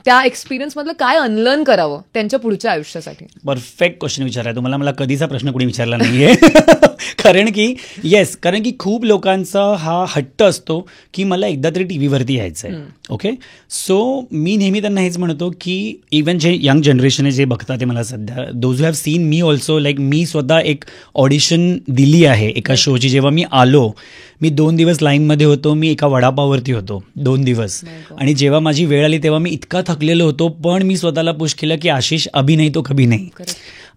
त्या एक्सपिरियन्स मधलं काय अनलर्न करावं त्यांच्या पुढच्या आयुष्यासाठी. परफेक्ट क्वेश्चन विचारलाय तुम्हाला. मला कधीचा प्रश्न कोणी विचारला नाहीये. कारण की खूप लोकांचा हा हट्ट असतो की मला एकदा तरी टीव्हीवरती यायचं आहे. ओके, सो मी नेहमी त्यांना हेच म्हणतो की इवन जे यंग जनरेशन आहे जे बघतात ते मला सध्या, those who have seen me also, like मी स्वतः एक ऑडिशन दिली आहे एका शोची. जेव्हा मी आलो, मी 2 दिवस लाईनमध्ये होतो, मी एका वडापाववरती होतो 2 दिवस, आणि जेव्हा माझी वेळ आली तेव्हा मी इतका थकलेलो होतो, पण मी स्वतःला पुश केलं की आशिष अभी नाही तो कभी नाही.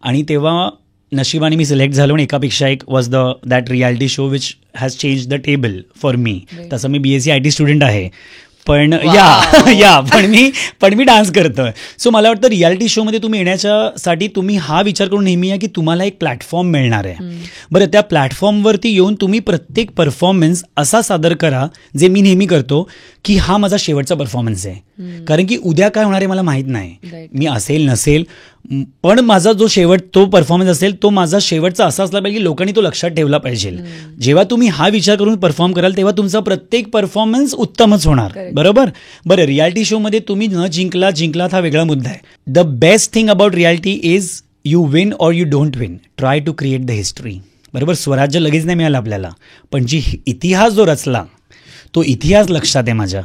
आणि तेव्हा नशिबाने मी सिलेक्ट झालो, आणि एकापेक्षा एक was that reality show which has change the table for me. तसं मी BSc IT स्टुडंट आहे, पण पण मी डान्स करतोय. सो मला वाटतं रियालिटी शोमध्ये तुम्ही येण्याच्यासाठी तुम्ही हा विचार करून नेहमी या की तुम्हाला एक प्लॅटफॉर्म मिळणार आहे. बरं, त्या प्लॅटफॉर्मवरती येऊन तुम्ही प्रत्येक परफॉर्मन्स असा सादर करा जे मी नेहमी करतो की हा माझा शेवटचा परफॉर्मन्स आहे. कारण की उद्या काय होणार आहे मला माहीत नाही, मी असेल नसेल, पण माझा जो तो परफॉर्मन्स असेल तो माझा शेवटचा असा असला पाहिजे की लोकांनी तो लक्षात ठेवला पाहिजे. जेव्हा तुम्ही हा विचार करून परफॉर्म कराल तेव्हा तुमचा प्रत्येक परफॉर्मन्स उत्तमच होणार. बरोबर. बरं, रियालिटी शोमध्ये तुम्ही न जिंकलात हा वेगळा मुद्दा आहे. The best thing about reality is you win or you don't win, try to create the history. बरोबर, स्वराज्य लगेच नाही मिळालं आपल्याला, पण इतिहास जो रचला तो इतिहास लक्षात आहे माझ्या,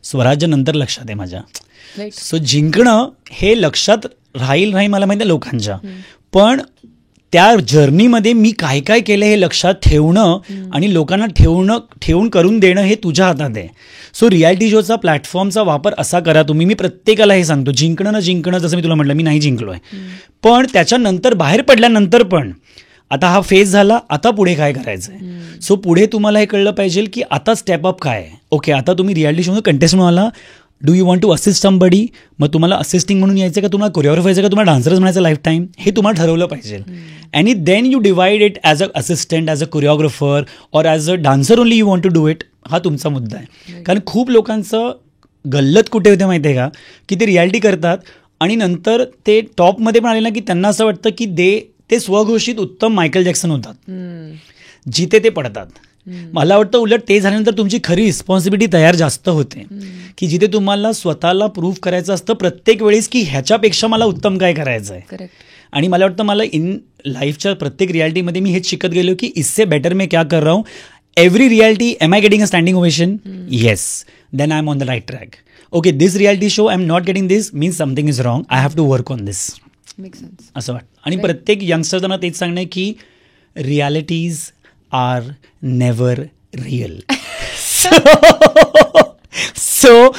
स्वराज्य नंतर लक्षात आहे माझ्या. सो जिंकणं हे लक्षात राहील मला माहिती आहे लोकांच्या, पण त्या जर्नीमध्ये मी काय काय केलं हे लक्षात ठेवणं आणि लोकांना ठेवून करून देणं हे तुझ्या हातात आहे. सो रियालिटी शोचा प्लॅटफॉर्मचा वापर असा करा तुम्ही. मी प्रत्येकाला हे सांगतो, जिंकणं न जिंकणं, जसं मी तुला म्हटलं मी नाही जिंकलोय, पण त्याच्यानंतर बाहेर पडल्यानंतर पण आता हा फेज झाला, आता पुढे काय करायचं आहे. सो पुढे तुम्हाला हे कळलं पाहिजे की आता स्टेप अप काय आहे. ओके, आता तुम्ही रियालिटी शोमध्ये कंटेस्ट म्हणून आला, do you want to assist somebody, मग तुम्हाला असिस्टिंग म्हणून यायचं का, तुम्हाला कोरिओग्राफर यायचं का, तुम्हाला डान्सरच म्हणायचं लाईफ टाईम, हे तुम्हाला ठरवलं पाहिजे. आणि then you divide it as a assistant, as a choreographer or as a dancer only you want to do it. हा तुमचा मुद्दा आहे. कारण खूप लोकांचं गल्लत कुठे होते माहिती आहे का, की ते रियालिटी करतात आणि नंतर ते टॉपमध्ये पण आले ना की त्यांना असं वाटतं की ते स्वघोषित उत्तम मायकल जॅक्सन होतात, जिथे ते पडतात. मला वाटतं उलट ते झाल्यानंतर तुमची खरी रिस्पॉन्सिबिलिटी तयार जास्त होते, की जिथे तुम्हाला स्वतःला प्रूव्ह करायचं असतं प्रत्येक वेळेस की ह्याच्यापेक्षा मला उत्तम काय करायचं आहे. आणि मला वाटतं मला इन लाईफच्या प्रत्येक रियालिटीमध्ये मी हेच शिकत गेलो की इससे बेटर मैं क्या कर रहा हूँ. Every reality am I getting a standing ovation, yes, then I am on the right track. Okay, this reality show I am not getting this, means something is wrong, I have to work on this. असं वाटतं. आणि प्रत्येक यंगस्टरना तेच सांगणं की realities are never real. So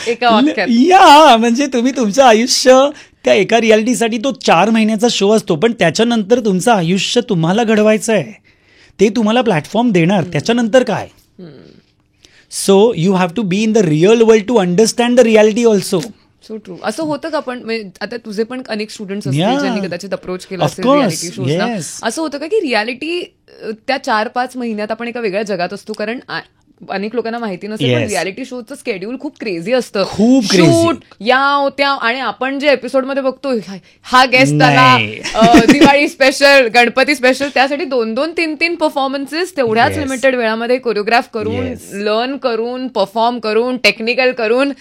या म्हणजे तुम्ही तुमचं आयुष्य त्या एका रियालिटीसाठी तो 4 महिन्याचा शो असतो, पण त्याच्यानंतर तुमचं आयुष्य तुम्हाला घडवायचं आहे, ते तुम्हाला प्लॅटफॉर्म देणार. त्याच्यानंतर काय. So you have to be in the real world to understand the reality also. So true. असं होतं का, पण आता तुझे पण अनेक स्टुडंट्स असतील ज्यांनी कदाचित अप्रोच केलं असेल रियालिटी शोजला, असं होतं का की रियालिटी त्या 4-5 महिन्यात आपण एका वेगळ्या जगात असतो. कारण अनेक लोकांना माहिती नसेल, पण रियालिटी शोचं स्केड्यूल खूप क्रेझी असतं, खूप शूट या त्या, आणि आपण जे एपिसोडमध्ये बघतो हा गेस्ट आला, दिवाळी स्पेशल, गणपती स्पेशल, त्यासाठी 2-2, 3-3 परफॉर्मन्सेस तेवढ्याच लिमिटेड वेळामध्ये कोरिओग्राफ करून, लर्न करून, परफॉर्म करून, टेक्निकल करून.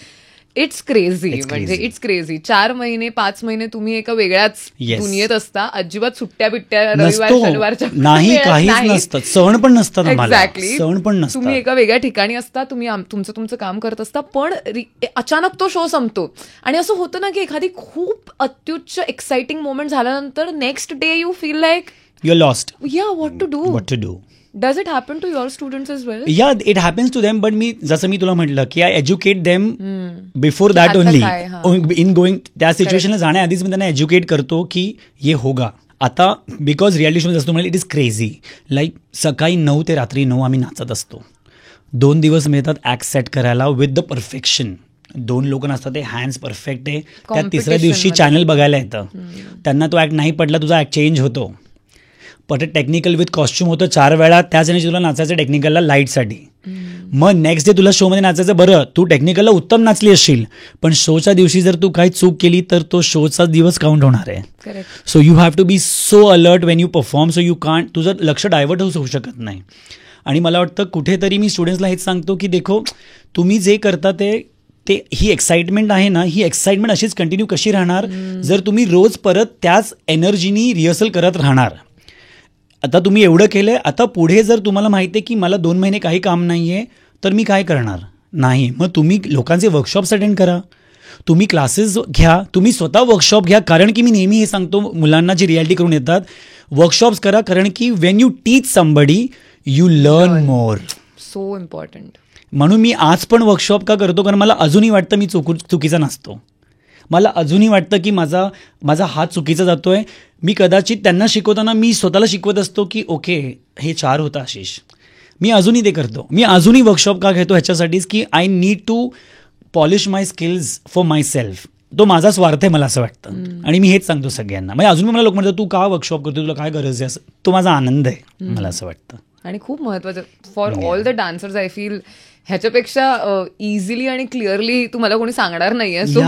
It's crazy. म्हणजे इट्स क्रेझी. 4 महिने 5 महिने तुम्ही एका वेगळ्याच दुनियेत असता. अजिबात सुट्ट्या बिट्ट्या रविवार शनिवारच्या नाही, काहीच नसतं, सण पण नसतात. एक्झॅक्टली, सण पण नसतात. तुम्ही एका वेगळ्या ठिकाणी असता, तुम्ही तुमचं काम करत असता, पण अचानक तो शो संपतो. आणि असं होतं ना की एखादी खूप अत्युच्च एक्साइटिंग मोमेंट झाल्यानंतर next day you feel like you are lost. Yeah, what to do. Does it happen to your students as well? Yeah, it happens to them, but जसं मी तुला म्हटलं की I educate them before that only. In going त्या सिच्युएशनला जाण्याआधीच मी त्यांना educate करतो की ये होगा. आता बिकॉज रियालिटी शो असतो म्हणजे इट इज क्रेझी. लाईक सकाळी 9 ते रात्री 9 आम्ही नाचत असतो. 2 दिवस मिळतात ॲक्ट सेट करायला विथ द परफेक्शन. 2 लोक नसतात, ते हँड्स परफेक्ट आहे. त्या तिसऱ्या दिवशी चॅनल बघायला येतं, त्यांना तो ॲक्ट नाही पडला, तुझा ॲक्ट चेंज होतो. पण टेक्निकल विथ कॉस्ट्युम होतं 4 वेळा. त्याच आणि तुला नाचायचं टेक्निकलला लाईटसाठी. मग नेक्स्ट डे तुला शोमध्ये नाचायचं, बरं तू टेक्निकलला उत्तम नाचली असशील पण शोच्या दिवशी जर तू काही चूक केली तर तो शोचा दिवस काउंट होणार आहे. So you have to be so alert when you perform, so you can't, तुझं लक्ष डायव्हर्ट होऊ शकत नाही. आणि मला वाटतं कुठेतरी मी स्टुडंट्सला हेच सांगतो की देखो तुम्ही जे करता ते ही एक्साइटमेंट आहे ना, ही एक्साइटमेंट अशीच कंटिन्यू कशी राहणार जर तुम्ही रोज परत त्याच एनर्जीनी रिहर्सल करत राहणार. आता तुम्ही एवढं केलंय, आता पुढे जर तुम्हाला माहिती आहे की मला 2 महिने काही काम नाही आहे तर मी काय करणार नाही, मग तुम्ही लोकांचे वर्कशॉप्स अटेंड करा, तुम्ही क्लासेस घ्या, तुम्ही स्वतः वर्कशॉप घ्या. कारण की मी नेहमी हे सांगतो मुलांना जी रियालिटी करून येतात, वर्कशॉप्स करा, कारण की Wien you teach somebody you learn more. So important. म्हणून मी आज पण वर्कशॉप का करतो, कारण मला अजूनही वाटतं मी चुकीचा नसतो. मला अजूनही वाटतं की माझा हात चुकीचा जातोय. मी कदाचित त्यांना शिकवताना मी स्वतःला शिकवत असतो की ओके हे 4 होतं आशिष. मी अजूनही ते करतो. मी अजूनही वर्कशॉप का घेतो ह्याच्यासाठीच की I need to polish my skills for myself. तो माझा स्वार्थ आहे मला असं वाटतं. आणि मी हेच सांगतो सगळ्यांना. म्हणजे अजून मला लोक म्हणतात तू का वर्कशॉप करतो, तुला काय गरज आहे, असं. तो माझा आनंद आहे मला असं वाटतं. आणि खूप महत्वाचं for all the dancers I feel. ह्याच्यापेक्षा इझिली आणि क्लिअरली तुम्हाला कोणी सांगणार नाहीये. So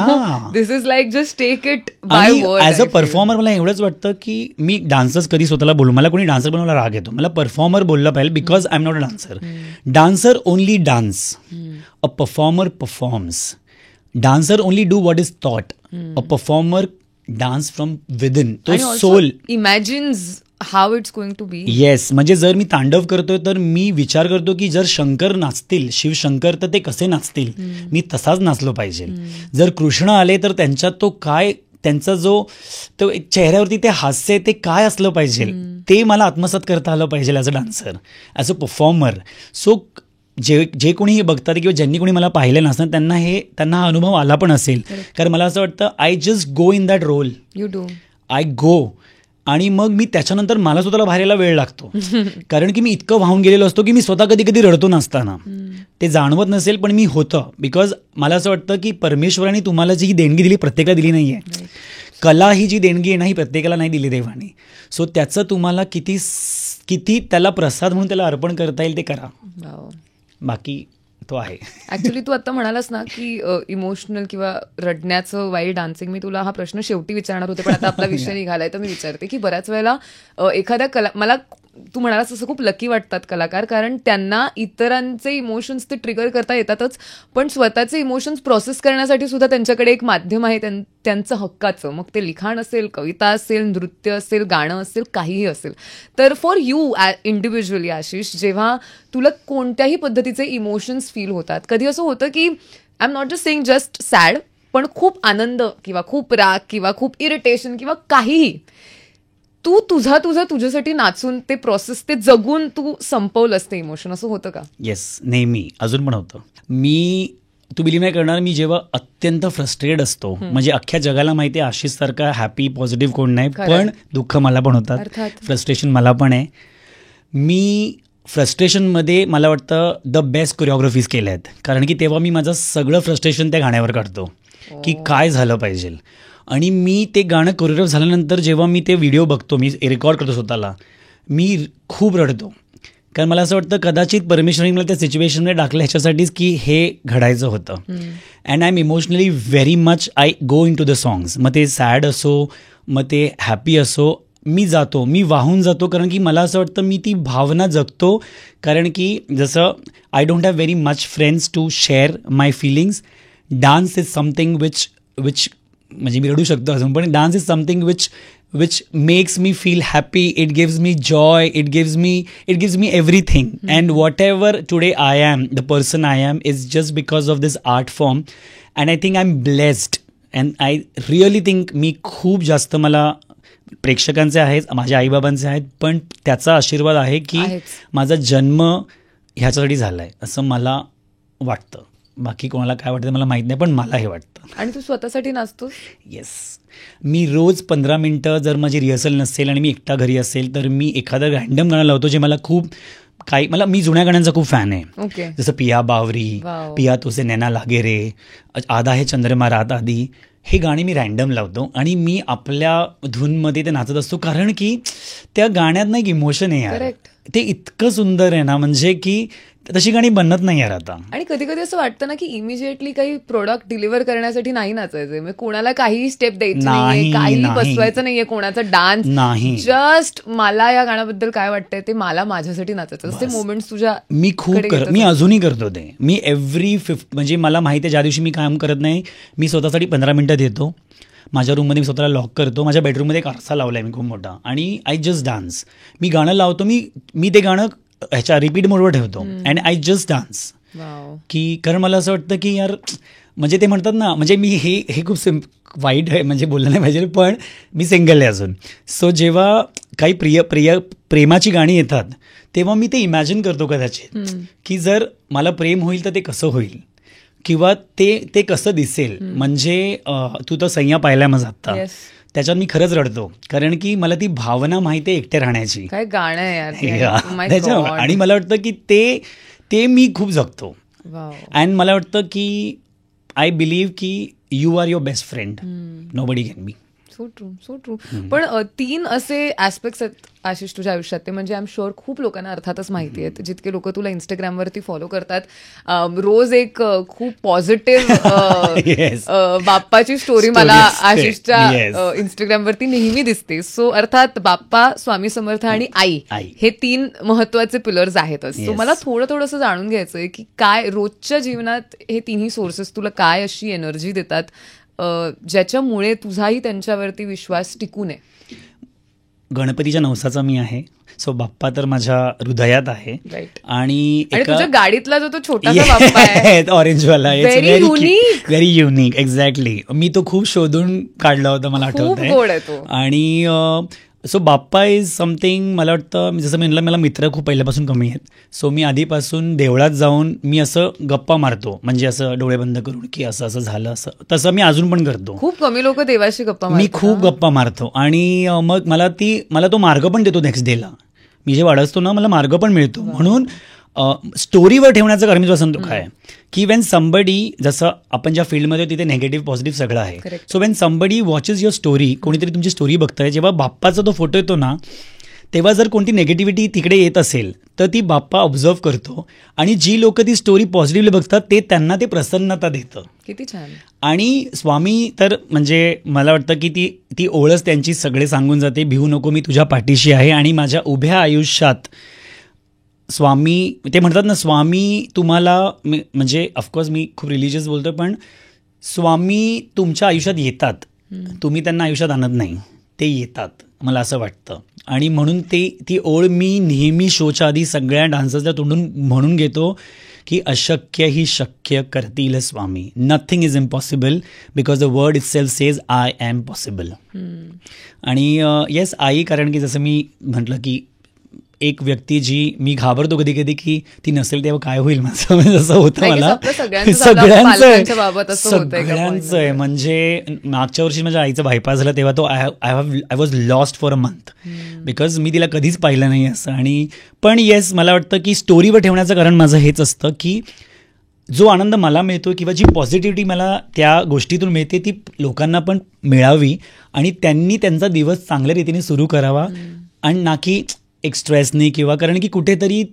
this is like just take it by word. As a performer मला एवढंच वाटतं की मी डान्सर्स कधी स्वतःला बोलू, मला कोणी डान्सर बनवायला राग येतो. मला परफॉर्मर बोललं पाहिजे because I am not a dancer. Dancer only dance, a performer performs. Dancer only do what is thought, a performer dance from within. तो soul imagines how it's going to be. Yes, म्हणजे जर मी तांडव करतोय तर मी विचार करतो की जर शंकर नाचतील, शिवशंकर, तर ते कसे नाचतील, मी तसाच नाचलो पाहिजे. जर कृष्ण आले तर त्यांच्यात तो काय, त्यांचा जो तो चेहऱ्यावरती ते हास्य आहे ते काय असलं पाहिजे, ते मला आत्मसात करता आलं पाहिजे as a dancer, as a performer. So जे कोणी हे बघतात किंवा ज्यांनी कोणी मला पाहिलं नसतं त्यांना हा अनुभव आला पण असेल. कारण मला असं वाटतं I just go in that role. You do. I go. आणि मग मी त्याच्यानंतर मला स्वतःला बाहेर यायला वेळ लागतो. कारण की मी इतकं वाहून गेलेलो असतो की मी स्वतः कधी कधी रडतो नसताना. ते जाणवत नसेल पण मी होतं. बिकॉज मला असं वाटतं की परमेश्वराने तुम्हाला जी देणगी दिली प्रत्येकाला दिली नाही आहे. कला ही जी देणगी आहे ना ही प्रत्येकाला नाही दिली देवाने. सो त्याचं तुम्हाला किती त्याला प्रसाद म्हणून त्याला अर्पण करता येईल ते करा. बाकी तो आहे. ऍक्च्युली तू आता म्हणालास ना की इमोशनल किंवा रडण्याचं वाईल डान्सिंग, मी तुला हा प्रश्न शेवटी विचारणार होते पण आता आपला विषय निघालाय तर मी विचारते की बऱ्याच वेळेला एखाद्या मला तू म्हणालास तसं खूप लकी वाटतात कलाकार, कारण त्यांना इतरांचे इमोशन्स ते ट्रिगर करता येतातच पण स्वतःचे इमोशन्स प्रोसेस करण्यासाठी सुद्धा त्यांच्याकडे एक माध्यम आहे त्यांचं हक्काचं. मग ते लिखाण असेल, कविता असेल, नृत्य असेल, गाणं असेल, काहीही असेल. तर फॉर यू इंडिव्हिज्युअली आशिष, जेव्हा तुला कोणत्याही पद्धतीचे इमोशन्स फील होतात, कधी असं होतं की I am not just saying just sad, पण खूप आनंद किंवा खूप राग किंवा खूप इरिटेशन किंवा काहीही, तू तुझ्यासाठी नाचून ते प्रोसेस ते जगून तू संपवलंस ते इमोशन, असं होतं का? येस, नेहमी, अजून पण होतं. तू बिलीव्ह नाही करणार, मी जेव्हा अत्यंत फ्रस्ट्रेटेड असतो, म्हणजे अख्ख्या जगाला माहिती आहे आशिष सारखा हॅपी पॉझिटिव्ह कोण नाही, पण दुःख मला पण होतात, फ्रस्ट्रेशन मला पण आहे. मी फ्रस्ट्रेशनमध्ये मला वाटतं द बेस्ट कोरिओग्राफीज केल्या आहेत, कारण की तेव्हा मी माझं सगळं फ्रस्ट्रेशन त्या गाण्यावर काढतो की काय झालं पाहिजे. आणि मी ते गाणं कोरिओग्राफ झाल्यानंतर जेव्हा मी ते व्हिडिओ बघतो, मी रेकॉर्ड करतो स्वतःला, मी खूप रडतो. कारण मला असं वाटतं कदाचित परमेश्वराने मला त्या सिच्युएशनमध्ये टाकलं ह्याच्यासाठीच की हे घडायचं होतं. And I am emotionally very much, I go in to the songs. मग ते सॅड असो, मग ते हॅपी असो, मी जातो, मी वाहून जातो. कारण की मला असं वाटतं मी ती भावना जगतो. कारण की जसं I don't have very much friends to share my feelings. Dance is something which म्हणजे मी रडू शकतो अजून, पण dance is something which makes me feel happy. It gives me joy, it gives me everything. And whatever today I am, the person I am, is just because of this art form. And I think I am blessed. And I really think मी खूप जास्त, मला प्रेक्षकांचे आहेत, माझ्या आईबाबांचे आहेत, पण त्याचा आशीर्वाद आहे की माझा जन्म ह्याच्यासाठी झाला आहे असं मला वाटतं. बाकी कोणाला काय वाटतं मला माहीत नाही, पण मला हे वाटतं. आणि तू स्वतःसाठी नाचतोस? येस. मी रोज 15 मिनटं जर माझी रिहर्सल नसेल आणि मी एकटा घरी असेल तर मी एखादं रँडम गाणं लावतो जे मला खूप मी जुन्या गाण्यांचा खूप फॅन आहे. जसं पिया बावरी, पिया तुझे नैना लागे रे, आधा हे चंद्रमा रात आधी, हे गाणी मी रँडम लावतो आणि मी आपल्या धूनमध्ये ते नाचत असतो. कारण की त्या गाण्यात ना एक इमोशन आहे यार. ते इतकं सुंदर आहे ना, म्हणजे की तशी गाणी बनत नाही यार आता. आणि कधी कधी असं वाटतं ना की इमिजिएटली काही प्रोडक्ट डिलिव्हर करण्यासाठी नाही नाचायचंय, म्हणजे कोणाला काही स्टेप द्यायची नाहीये, काही बसवायचं नाहीये, कोणाचा डान्स नाही. जस्ट मला या गाण्याबद्दल काय वाटतंय ते मला माझ्यासाठी नाचायचं. ते मोमेंट्स तुझ्या मी अजूनही करतो ते. मी एव्हरी म्हणजे मला माहिती आहे ज्या दिवशी मी काम करत नाही मी स्वतःसाठी 15 मिनिटं देतो. माझ्या रूममध्ये मी स्वतःला लॉक करतो. माझ्या बेडरूममध्ये एक आरसा लावला आहे मी खूप मोठा, आणि आय जस्ट डान्स. मी गाणं लावतो, मी ते गाणं ह्याच्या रिपीट मोडवर ठेवतो अँड आय जस्ट डान्स. की कारण मला असं वाटतं की यार, म्हणजे ते म्हणतात ना, म्हणजे मी हे खूप वाईट आहे म्हणजे बोललं नाही पाहिजे, पण मी सिंगल आहे अजून. सो जेव्हा काही प्रेमाची गाणी येतात तेव्हा मी ते इमॅजिन करतो कदाचित की जर मला प्रेम होईल तर ते कसं होईल, किंवा ते कसं दिसेल. म्हणजे तू तर सय्या पाहिल्या मग आत्ता, त्याच्यात मी खरंच रडतो, कारण की मला ती भावना माहिती आहे एकट्या राहण्याची. काय गाणं आहे यार त्याच्या, आणि मला वाटतं की ते मी खूप जगतो. अँड मला वाटतं की आय बिलीव्ह की you are your best friend, nobody can be. So true, so true. पण 3 असे ऍस्पेक्ट्स आहेत आशिष तुझ्या आयुष्यात, ते म्हणजे आय एम शुअर खूप लोकांना अर्थातच माहिती आहेत. जितके लोक तुला इंस्टाग्रामवरती फॉलो करतात, रोज एक खूप पॉझिटिव्ह बाप्पाची स्टोरी मला आशिषच्या इंस्टाग्रामवरती नेहमी दिसते. सो अर्थात बाप्पा, स्वामी समर्थ आणि आई हे 3 महत्वाचे पिलर्स आहेतच. सो मला थोडंसं जाणून घ्यायचंय की काय रोजच्या जीवनात हे 3ही सोर्सेस तुला काय अशी एनर्जी देतात ज्याच्यामुळे तुझाही त्यांच्यावरती विश्वास टिकून आहे. गणपतीच्या नवसाचा मी आहे. सो बाप्पा तर माझ्या हृदयात आहे. आणि तुझ्या गाडीतला जो तो छोटासा बाप्पा आहे ऑरेंजवाला, व्हेरी युनिक. एक्झॅक्टली. मी तो खूप शोधून काढला होता, मला आठवतंय. आणि सो बाप्पा इज समथिंग, मला वाटतं जसं मी म्हणलं मला मित्र खूप पहिल्यापासून कमी आहेत. सो मी आधीपासून देवळात जाऊन मी असं गप्पा मारतो, म्हणजे असं डोळे बंद करून की असं असं झालं, असं तसं मी अजून पण करतो. खूप कमी लोक देवाशी गप्पा मारतात. मी खूप गप्पा मारतो, आणि मग मला तो मार्ग पण देतो नेक्स्ट डेला. मी जे वाढवतो ना, मला मार्ग पण मिळतो. म्हणून स्टोरीवर ठेवण्याचं कारण मी तुला सांगतो काय, की वेन समबडी, जसं आपण ज्या फील्डमध्ये तिथे निगेटिव्ह पॉझिटिव्ह सगळं आहे. So when somebody watches your story, कोणीतरी तुमची स्टोरी बघताय, जेव्हा बाप्पाचा तो फोटो येतो ना, तेव्हा जर कोणती नेगेटिव्हिटी तिकडे येत असेल तर ती बाप्पा ऑब्झर्व्ह करतो, आणि जी लोक ती स्टोरी पॉझिटिव्हली बघतात ते त्यांना ते प्रसन्नता देतं. किती छान. आणि स्वामी तर म्हणजे मला वाटतं की ती ओळख त्यांची सगळे सांगून जाते, भिवू नको, मी तुझ्या पाठीशी आहे. आणि माझ्या उभ्या आयुष्यात स्वामी, ते म्हणतात ना, स्वामी तुम्हाला, म्हणजे ऑफकोर्स मी खूप रिलिजियस बोलतो, पण स्वामी तुमच्या आयुष्यात येतात, तुम्ही त्यांना आयुष्यात आणत नाही, ते येतात, मला असं वाटतं. आणि म्हणून ती ओळ मी नेहमी शोच्या आधी सगळ्या डान्सर्सच्या तोंडून म्हणून घेतो की अशक्य ही शक्य करतील स्वामी. Nothing is impossible because the word itself says I am possible. आणि येस, आई, कारण की जसं मी म्हटलं की एक व्यक्ती जी मी घाबरतो कधी कधी की ती नसेल तेव्हा काय होईल माझं, जसं होतं मला. सगळ्यांचं आहे. म्हणजे मागच्या वर्षी माझ्या आईचा बायपास झाला तेव्हा तो I was lost for a month, because मी तिला कधीच पाहिलं नाही असं. आणि पण येस, मला वाटतं की स्टोरीवर ठेवण्याचं कारण माझं हेच असतं की जो आनंद मला मिळतो किंवा जी पॉझिटिव्हिटी मला त्या गोष्टीतून मिळते ती लोकांना पण मिळावी, आणि त्यांनी त्यांचा दिवस चांगल्या रीतीने सुरू करावा, आणि ना की एक स्ट्रेसने, किंवा कारण की कुठेतरी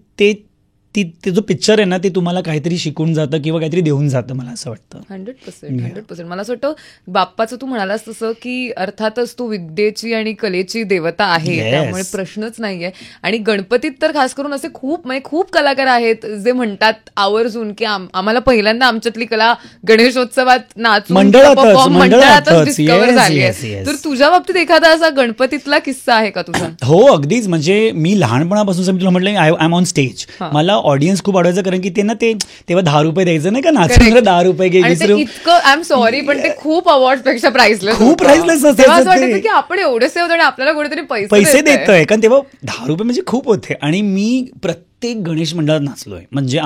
ते जो पिक्चर आहे ना ते तुम्हाला काहीतरी शिकून जातं किंवा काहीतरी देऊन जातं, मला असं वाटतं. 100%. मला असं वाटतं बाप्पाचं तू म्हणालास तसं की अर्थातच तू विद्येची आणि कलेची देवता आहे, त्यामुळे प्रश्नच नाहीये. आणि गणपतीत तर खास करून असे खूप कलाकार आहेत जे म्हणतात आवर्जून की आम्हाला पहिल्यांदा आमच्यातली कला गणेशोत्सवात नाचून मंडळातच डिस्कवर झाली आहे. तर तुझ्या बाबतीत एखादा असा गणपतीतला किस्सा आहे का तुझा? हो, अगदीच. म्हणजे मी लहानपणापासून मी तुला म्हटलं आय एम ऑन स्टेज. मला ऑडियन्स खूप आवडायचं, कारण की ते ना तेव्हा 10 रुपये द्यायचं नाही का, नाचून 10 रुपये घे. इतकं आय एम सॉरी पण ते खूप अवॉर्ड पेक्षा प्राइसलेस, खूप प्राइसलेस असायचं की आपण एवढे सेव आणि आपल्याला कुठेतरी पैसे देतोय, कारण तेव्हा 10 रुपये म्हणजे खूप होते. आणि मी प्रत्येक गणेश मंडळात नाचलोय. म्हणजे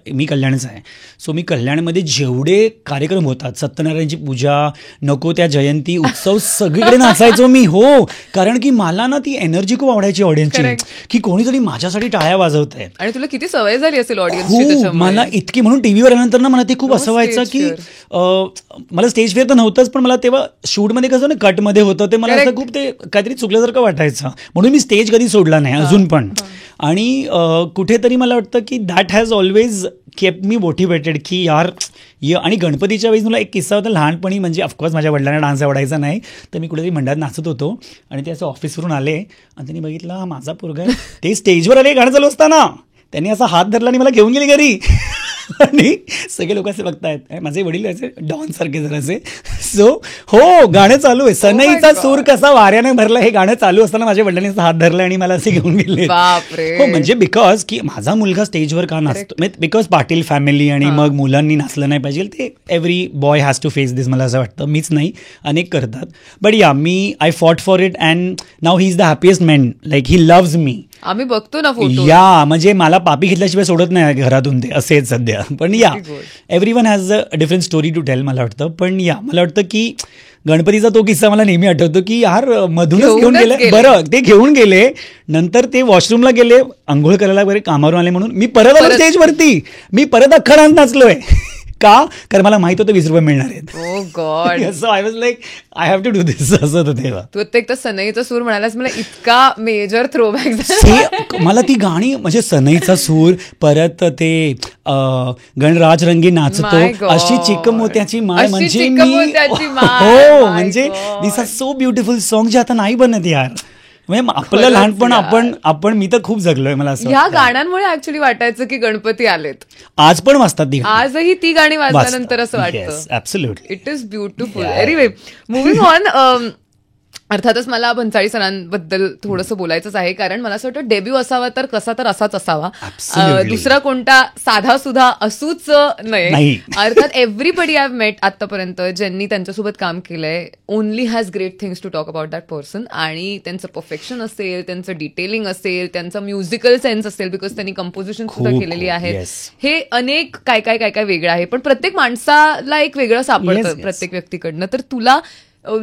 मी कल्याणच आहे, सो मी कल्याणमध्ये जेवढे कार्यक्रम होतात, सत्यनारायणची पूजा, नको त्या जयंती उत्सव, सगळीकडे नाचायचो मी. हो, कारण की मला ना ती एनर्जी खूप आवडायची ऑडियन्सची, की कोणीतरी माझ्यासाठी टाळ्या वाजवत आहे. आणि तुला किती सवय झाली असेल ऑडियन्सची? मला इतकी, म्हणून टीव्हीवर आल्यानंतर ना मला ते खूप असं व्हायचं की मला स्टेज फेअर तर नव्हतंच, पण मला तेव्हा शूटमध्ये कसं ना कटमध्ये होतं ते मला असं खूप ते काहीतरी चुकल्यासारखं वाटायचं, म्हणून मी स्टेज कधी सोडला नाही अजून पण. आणि कुठेतरी मला वाटतं की that has always kept me motivated की यार आणि गणपतीच्या वेळेस मला एक किस्सा होता लहानपणी, म्हणजे ऑफकोर्स माझ्या वडिलांना डान्स आवडायचा नाही, तर मी कुठेतरी मंडळात नाचत होतो आणि ते असं ऑफिसवरून आले आणि त्यांनी बघितलं हा माझा पोरगा आहे. ते स्टेजवर आले गाणं चालू असताना त्यांनी असा हात धरला आणि मला घेऊन गेले घरी. आणि सगळे लोक असे बघतायत, माझे वडील असे डॉन सारखे जरासे. सो हो गाणं चालू आहे, सनईचा सूर कसा वाऱ्याने भरला हे गाणं चालू असताना माझ्या वडिलांनी हात धरला आणि मला असे घेऊन गेले. हो म्हणजे बिकॉज की माझा मुलगा स्टेजवर का नाचतो, बिकॉज पाटील फॅमिली आणि मग मुलांनी नाचलं नाही पाहिजे, ते every boy has to face this, मला असं वाटतं. मीच नाही अनेक करतात. बट या मी I fought for it and now he is the happiest man, like he loves me. आम्ही बघतो ना फोटो, या म्हणजे मला पापी घेतल्याशिवाय सोडत नाही घरातून ते, असे सध्या. पण या everyone has a different story to tell मला वाटतं. पण या मला वाटतं की गणपतीचा तो किस्सा मला नेहमी आठवतो की यार मधूनच घेऊन गेले, बरं ते घेऊन गेले, नंतर ते वॉशरूमला गेले, आंघोळ करायला वगैरे कामावरून आले म्हणून मी परत आलो स्टेजवरती, मी परत अख्खा डान्स नाचलोय. का? कारण मला माहित होतं 20 रुपये मिळणार आहेत. Oh God. So I was like I have to do this, असं होतं तेव्हा. तू एक तर सनईचा सूर म्हणालास, मला इतका मेजर थ्रोबॅक. मला ती गाणी म्हणजे सनईचा सूर, परत ते गणराज रंगी नाचतो, अशी चिकमोत्याची माळ, म्हणजे हो म्हणजे दिस आर सो ब्युटिफुल सॉंग जे आता नाही बनत यार. म्हणजे आपलं लहानपण आपण मी तर खूप जगलोय. मला असं ह्या गाण्यांमुळे ऍक्च्युली वाटायचं की गणपती आलेत. आज पण वाजतात ती, आजही ती गाणी वाजल्यानंतर असं वाटतं. Absolutely it is beautiful. Anyway moving on, अर्थातच मला भन्साळी सरांबद्दल थोडंसं बोलायचंच आहे, कारण मला असं वाटतं डेब्यू असावा तर कसा तर असाच असावा, दुसरा कोणता साधा सुद्धा असूच नाही. अर्थात एव्हरीबडी आय हॅव मेट आतापर्यंत ज्यांनी त्यांच्यासोबत काम केलंय only has great things to talk about that person. आणि त्यांचं परफेक्शन असेल, त्यांचं डिटेलिंग असेल, त्यांचा म्युझिकल सेन्स असेल, बिकॉज त्यांनी कंपोजिशन सुद्धा केलेली आहे, हे अनेक काय काय काय काय वेगळं आहे. पण प्रत्येक माणसाला एक वेगळं सापडतं प्रत्येक व्यक्तीकडनं. तर तुला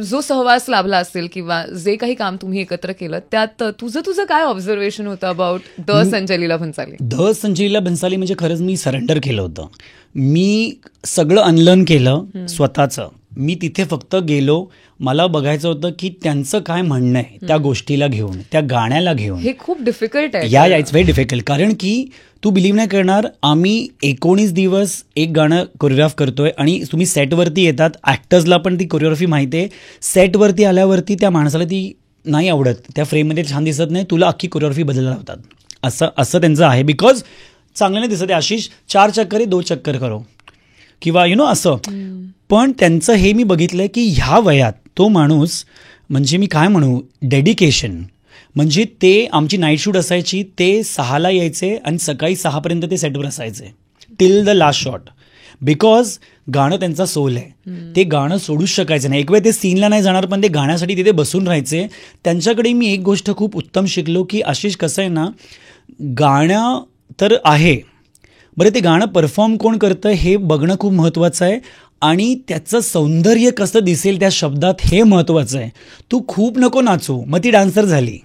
जो सहवास लाभला असेल किंवा जे काही काम तुम्ही एकत्र केलं त्यात तुझं काय ऑब्झर्वेशन होतं about the Sanjay Leela Bhansali? The Sanjay Leela Bhansali म्हणजे खरंच मी सरेंडर केलं होतं. मी सगळं अनलर्न केलं स्वतःचं. मी तिथे फक्त गेलो, मला बघायचं होतं की त्यांचं काय म्हणणं आहे त्या गोष्टीला घेऊन, त्या गाण्याला घेऊन. हे खूप डिफिकल्ट आहे. या इट्स व्हेरी डिफिकल्ट. कारण की तू बिलीव्ह नाही करणार, आम्ही 19 दिवस एक गाणं कोरिओग्राफ करतोय आणि तुम्ही सेटवरती येतात, ॲक्टर्सला पण ती कोरिओग्राफी माहिती आहे. सेटवरती आल्यावरती त्या माणसाला ती नाही आवडत, त्या फ्रेममध्ये छान दिसत नाही, तुला अख्खी कोरिओग्राफी बदलायला लावतात. असं त्यांचं आहे. बिकॉज चांगलं नाही दिसत आहे, आशिष 4 चक्कर 2 चक्कर करो किंवा असं. पण त्यांचं हे मी बघितलंय की ह्या वयात तो माणूस, म्हणजे मी काय म्हणू, डेडिकेशन. म्हणजे ते आमची नाईट शूट असायची, ते 6ला यायचे आणि सकाळी 6पर्यंत ते सेटवर असायचे till the last shot. Because गाणं त्यांचा सोल आहे, ते गाणं सोडूच शकायचं नाही. एक वेळ ते सीनला नाही जाणार पण ते गाण्यासाठी तिथे बसून राहायचे. त्यांच्याकडे मी एक गोष्ट खूप उत्तम शिकलो की आशिष कसं आहे ना, गाणं तर आहे, बरं ते गाणं परफॉर्म कोण करतं हे बघणं खूप महत्त्वाचं आहे आणि त्याचं सौंदर्य कसं दिसेल त्या शब्दात हे महत्त्वाचं आहे. तू खूप नको नाचू, मग ती डान्सर झाली.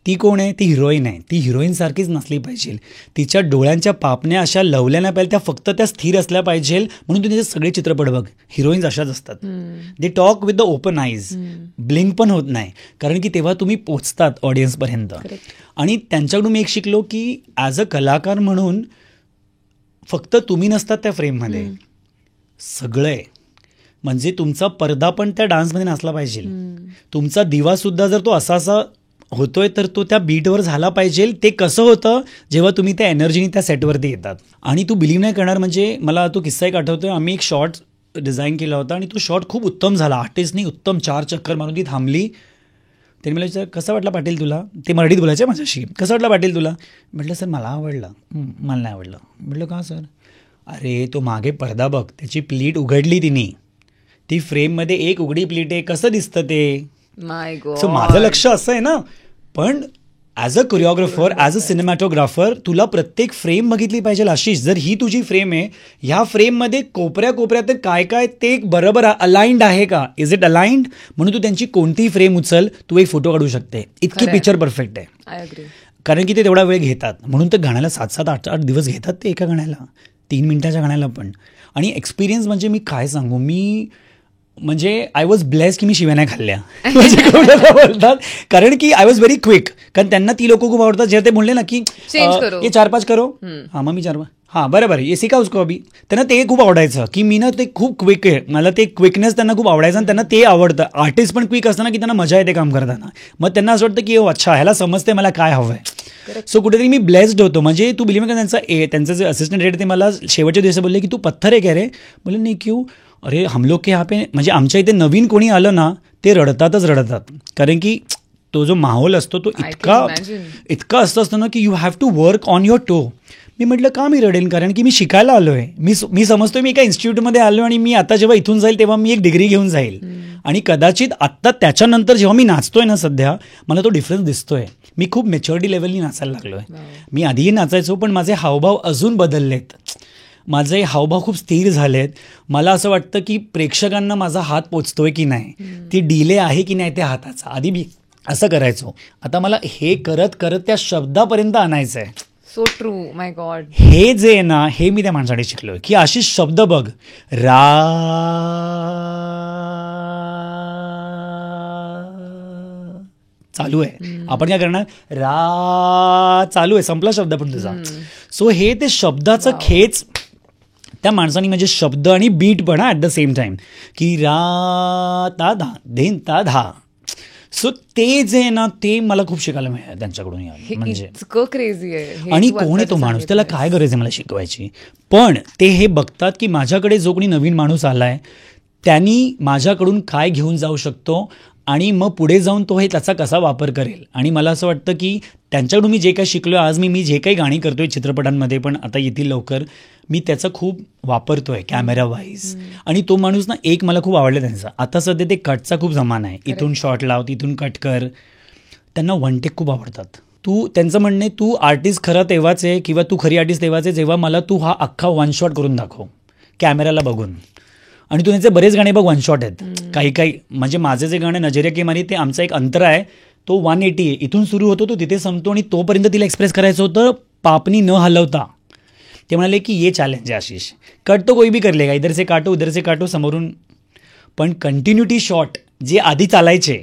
ती कोण आहे? ती हिरोईन आहे. ती हिरोईनसारखीच नसली पाहिजे, तिच्या डोळ्यांच्या पापण्या अशा लवल्या नाही पाहिजे, त्या फक्त त्या स्थिर असल्या पाहिजे. म्हणून तुम्ही त्याचे सगळे चित्रपट बघ, हिरोईन्स अशाच असतात. They talk with the open eyes, blink पण होत नाही, कारण की तेव्हा तुम्ही पोचतात ऑडियन्सपर्यंत. आणि त्यांच्याकडून मी एक शिकलो की ॲज अ कलाकार म्हणून फक्त तुम्ही नसतात त्या फ्रेममध्ये, सगळं आहे. म्हणजे तुमचा पडदा पण त्या डान्समध्ये नसला पाहिजे, तुमचा दिवासुद्धा जर तो असा होतोय तर तो त्या बीटवर झाला पाहिजे. ते कसं होतं जेव्हा तुम्ही त्या एनर्जीने त्या सेटवरती येतात. आणि तू बिलीव्ह नाही करणार, म्हणजे मला तो किस्सा एक आठवतोय, आम्ही एक शॉट डिझाईन केला होता आणि तो शॉट खूप उत्तम झाला, आर्टिस्टनी उत्तम 4 चक्कर मारून ती थांबली. त्यांनी मला विचारलं कसं वाटलं पाटील तुला, ते मराठीत बोलायचे माझ्याशी, कसं वाटलं पाटील तुला? म्हटलं सर मला आवडलं. मला नाही आवडलं. म्हटलं का सर? अरे तो मागे पडदा बघ, त्याची प्लीट उघडली तिने, ती फ्रेममध्ये एक उघडी प्लीट आहे, कसं दिसतं ते. सो माझं लक्ष असं आहे ना. पण as a choreographer, as a cinematographer तुला प्रत्येक फ्रेम बघितली पाहिजे आशिष. जर ही तुझी फ्रेम आहे, ह्या फ्रेममध्ये कोपऱ्यात काय काय ते बरोबर अलाइंड आहे का, इज इट अलाइंड? म्हणून तू त्यांची कोणतीही फ्रेम उचल, तू एक फोटो काढू शकते, इतकी पिक्चर परफेक्ट आहे. कारण की ते तेवढा वेळ घेतात, म्हणून तर गाण्याला 7-7, 8-8 दिवस घेतात ते एका गाण्याला, 3 मिनिटाच्या गाण्याला पण. आणि एक्सपिरियन्स म्हणजे मी काय सांगू, मी म्हणजे आय वॉज ब्लेस्ड की मी शिव्या नाही खाल्ल्या म्हणजे खूप लोकं बोलतात कारण की आय वॉज व्हेरी क्विक कारण त्यांना ती लोक खूप आवडतात जे ते बोलले ना की Change करो. ये 4-5 करो हां मग मी 4 हां बरोबर ये सिका उसको अभी त्यांना ते खूप आवडायचं की मी ना ते खूप क्विक आहे मला ते क्विकनेस त्यांना खूप आवडायचं आणि त्यांना ते आवडतं आर्टिस्ट पण क्विक असताना की त्यांना मजा येते काम करताना मग त्यांना असं वाटतं की अच्छा ह्याला समजते मला काय हवं आहे सो कुठेतरी मी ब्लेस्ड होतो म्हणजे तू बिलीव्ह का त्यांचं जे असिस्टंट रेट ते मला शेवटच्या दिवशी बोलले की तू पत्थर आहे का रे बोले नाही क्यू अरे हम लोग के यहाँ पे म्हणजे आमच्या इथे नवीन कोणी आलं ना ते रडतात कारण की तो जो माहोल असतो तो इतका असतं ना की you have to work on your toe मी म्हटलं का मी रडेन कारण की मी शिकायला आलो आहे मी समजतो मी एका इन्स्टिट्यूटमध्ये आलो आणि मी आता जेव्हा इथून जाईल तेव्हा मी एक डिग्री घेऊन जाईल आणि कदाचित आत्ता त्याच्यानंतर जेव्हा मी नाचतोय ना सध्या मला तो डिफरन्स दिसतोय मी खूप मॅच्युरिटी लेवलनी नाचायला लागलो आहे मी आधीही नाचायचो पण माझे हावभाव अजून बदललेत माझे हावभाव खूप स्थिर झालेत मला असं वाटतं की प्रेक्षकांना माझा हात पोचतोय की नाही ती डिले आहे की नाही त्या हाताचा आधी मी असं करायचो आता मला हे करत करत त्या शब्दापर्यंत आणायचं आहे सो ट्रू माय गॉड हे जे आहे ना हे मी त्या माणसासाठी शिकलोय की अशी शब्द बघ रा चालू आहे आपण काय करणार रा चालू आहे संपला शब्द पण तुझा सो हे ते शब्दाचं खेच त्या माणसाने म्हणजे शब्द आणि बीट पण ॲट द सेम टाइम की रा ता धा धेन ता धा सो ते जे आहे ना ते मला खूप शिकायला मिळालं त्यांच्याकडून म्हणजे इतकं क्रेझी आहे आणि कोण आहे तो माणूस त्याला काय गरज आहे मला शिकवायची पण ते हे बघतात की माझ्याकडे जो कोणी नवीन माणूस आलाय त्यांनी माझ्याकडून काय घेऊन जाऊ शकतो आणि मग पुढे जाऊन तो हे त्याचा कसा वापर करेल आणि मला असं वाटतं की त्यांच्याकडून मी जे काही शिकलो आज मी जे काही गाणी करतोय चित्रपटांमध्ये पण आता येतील लवकर मी त्याचा खूप वापरतोय कॅमेरा वाईज आणि तो माणूस ना एक मला खूप आवडला त्यांचा आता सध्या ते कटचा खूप जमाना आहे इथून शॉट लाव तिथून कट कर त्यांना वन टेक खूप आवडतात तू त्यांचं म्हणणे तू आर्टिस्ट खरं तेव्हाच आहे किंवा तू खरी आर्टिस्ट तेव्हाच आहे जेव्हा मला तू हा अख्खा वन शॉट करून दाखव कॅमेराला बघून आणि तू त्यांचे बरेच गाणे बघ वन शॉट आहेत काही म्हणजे माझे जे गाणे नजरिया के मारी ते आमचा एक अंतर आहे तो 180 आहे इथून सुरू होतो तो तिथे संपतो आणि तोपर्यंत तिला एक्सप्रेस करायचं होतं पापणी न हलवता ते म्हणाले की ये चॅलेंज आहे आशिष कट तो कोई भी कर लेगा इधर से काटो उधर से काटो समोरून पण कंटिन्युटी शॉट जे आधी चालायचे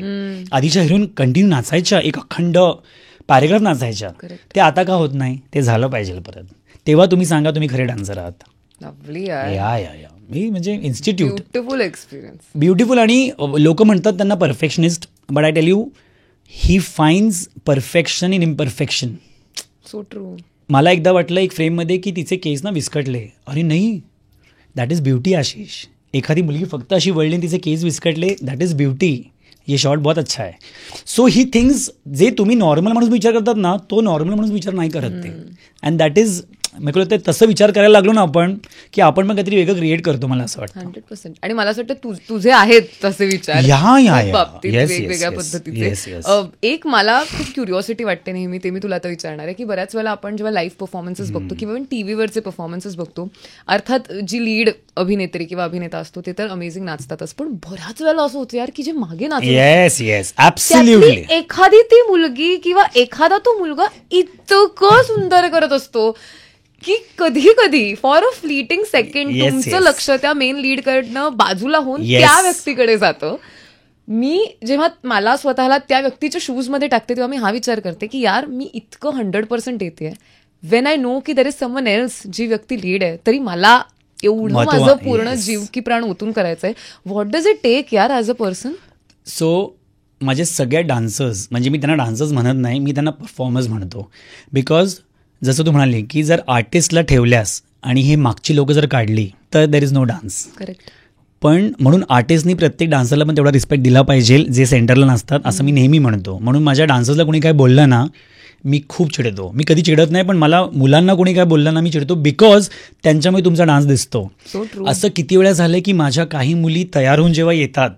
आधीच्या हिरोईन कंटिन्यू नाचायच्या एक अखंड पॅरेग्राफ नाचायच्या ते आता का होत नाही ते झालं पाहिजे परत तेव्हा तुम्ही सांगा तुम्ही खरे डान्सर आहात या मी म्हणजे इन्स्टिट्यूट ब्युटिफुल एक्सपिरियन्स ब्युटिफुल आणि लोक म्हणतात त्यांना perfectionist but I tell you he finds perfection in imperfection so true मला एकदा वाटलं एक फ्रेममध्ये की तिचे केस ना विस्कटले अरे नाही दॅट इज ब्युटी आशिष एखादी मुलगी फक्त अशी वळली तिचे केस विस्कटले दॅट इज ब्युटी ये शॉट बहुत अच्छा आहे सो ही थिंग्स जे तुम्ही नॉर्मल माणूस विचार करतात ना तो नॉर्मल माणूस विचार नाही करत ते अँड दॅट इज मला ते तसं विचार करायला लागलो ना आपण की आपण पण काहीतरी वेगळं क्रिएट करतो मला असं वाटतं 100% आणि मला असं वाटतं तुझे आहेत तसे विचार बाबतीत वेगवेगळ्या पद्धतीचे एक मला खूप क्युरिओसिटी वाटते नेहमी ते मी तुला आता विचारणार आहे की बऱ्याच वेळेला आपण जेव्हा लाईव्ह परफॉर्मन्सेस बघतो किंवा टीव्हीवरचे परफॉर्मन्सेस बघतो अर्थात जी लीड अभिनेत्री किंवा अभिनेता असतो ते तर अमेझिंग नाचतातच पण बऱ्याच वेळेला असं होतं यार की जे मागे नाचतात एखादी ती मुलगी किंवा एखादा तो मुलगा इतकं सुंदर करत असतो की कधी कधी फॉर अ फ्लीटिंग सेकंड तुमचं लक्ष त्या मेन लीड कडनं बाजूला होऊन त्या व्यक्तीकडे जातं मी जेव्हा मला स्वतःला त्या व्यक्तीच्या शूजमध्ये टाकते तेव्हा मी हा विचार करते की यार मी इतकं 100% येते वेन आय नो की देर इज समवन एल्स जी व्यक्ती लीड आहे तरी मला एवढं माझं पूर्ण जीव की प्राण ओतून करायचंय व्हॉट डज इट टेक यार ॲज अ पर्सन सो माझे सगळे डान्सर्स म्हणजे मी त्यांना डान्सर्स म्हणत नाही मी त्यांना परफॉर्मर्स म्हणतो बिकॉज जसं तू म्हणाली की जर आर्टिस्टला ठेवल्यास आणि हे मागची लोक जर काढली तर there is no dance correct पण म्हणून आर्टिस्टनी प्रत्येक डान्सरला पण तेवढा रिस्पेक्ट दिला पाहिजे जे सेंटरला नसतात असं मी नेहमी म्हणतो म्हणून माझ्या डान्सर्सला कोणी काय बोललं ना मी खूप चिडतो मी कधी चिडत नाही पण मला मुलांना कोणी काय बोललं ना मी चिडतो बिकॉज त्यांच्यामुळे तुमचा डान्स दिसतो असं किती वेळा झालं की माझ्या काही मुली तयार होऊन जेव्हा येतात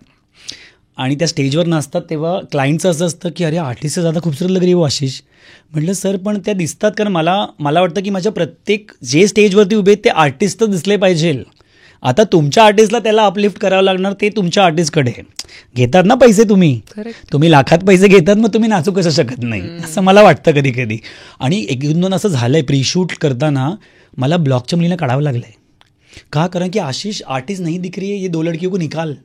आणि त्या स्टेजवर नसतात तेव्हा क्लायंटचं असं असतं की अरे आर्टिस्ट ज्यादा खूपसूरत लग रही हो आशिष म्हटलं सर पण त्या दिसतात कारण मला वाटतं की माझ्या प्रत्येक जे स्टेजवरती उभे ते आर्टिस्टच दिसले पाहिजे आता तुमच्या आर्टिस्टला त्याला अपलिफ्ट करावं लागणार ते तुमच्या आर्टिस्टकडे घेतात ना पैसे तुम्ही लाखात पैसे घेतात मग तुम्ही नाचू कसं शकत नाही असं मला वाटतं कधी कधी आणि एक दोन असं झालंय प्रीशूट करताना मला ब्लॉगच्या मुलीला काढावं लागलंय का कारण की आशिष आर्टिस्ट नाही दिख रही है ये 2 लड़कियों को निकाल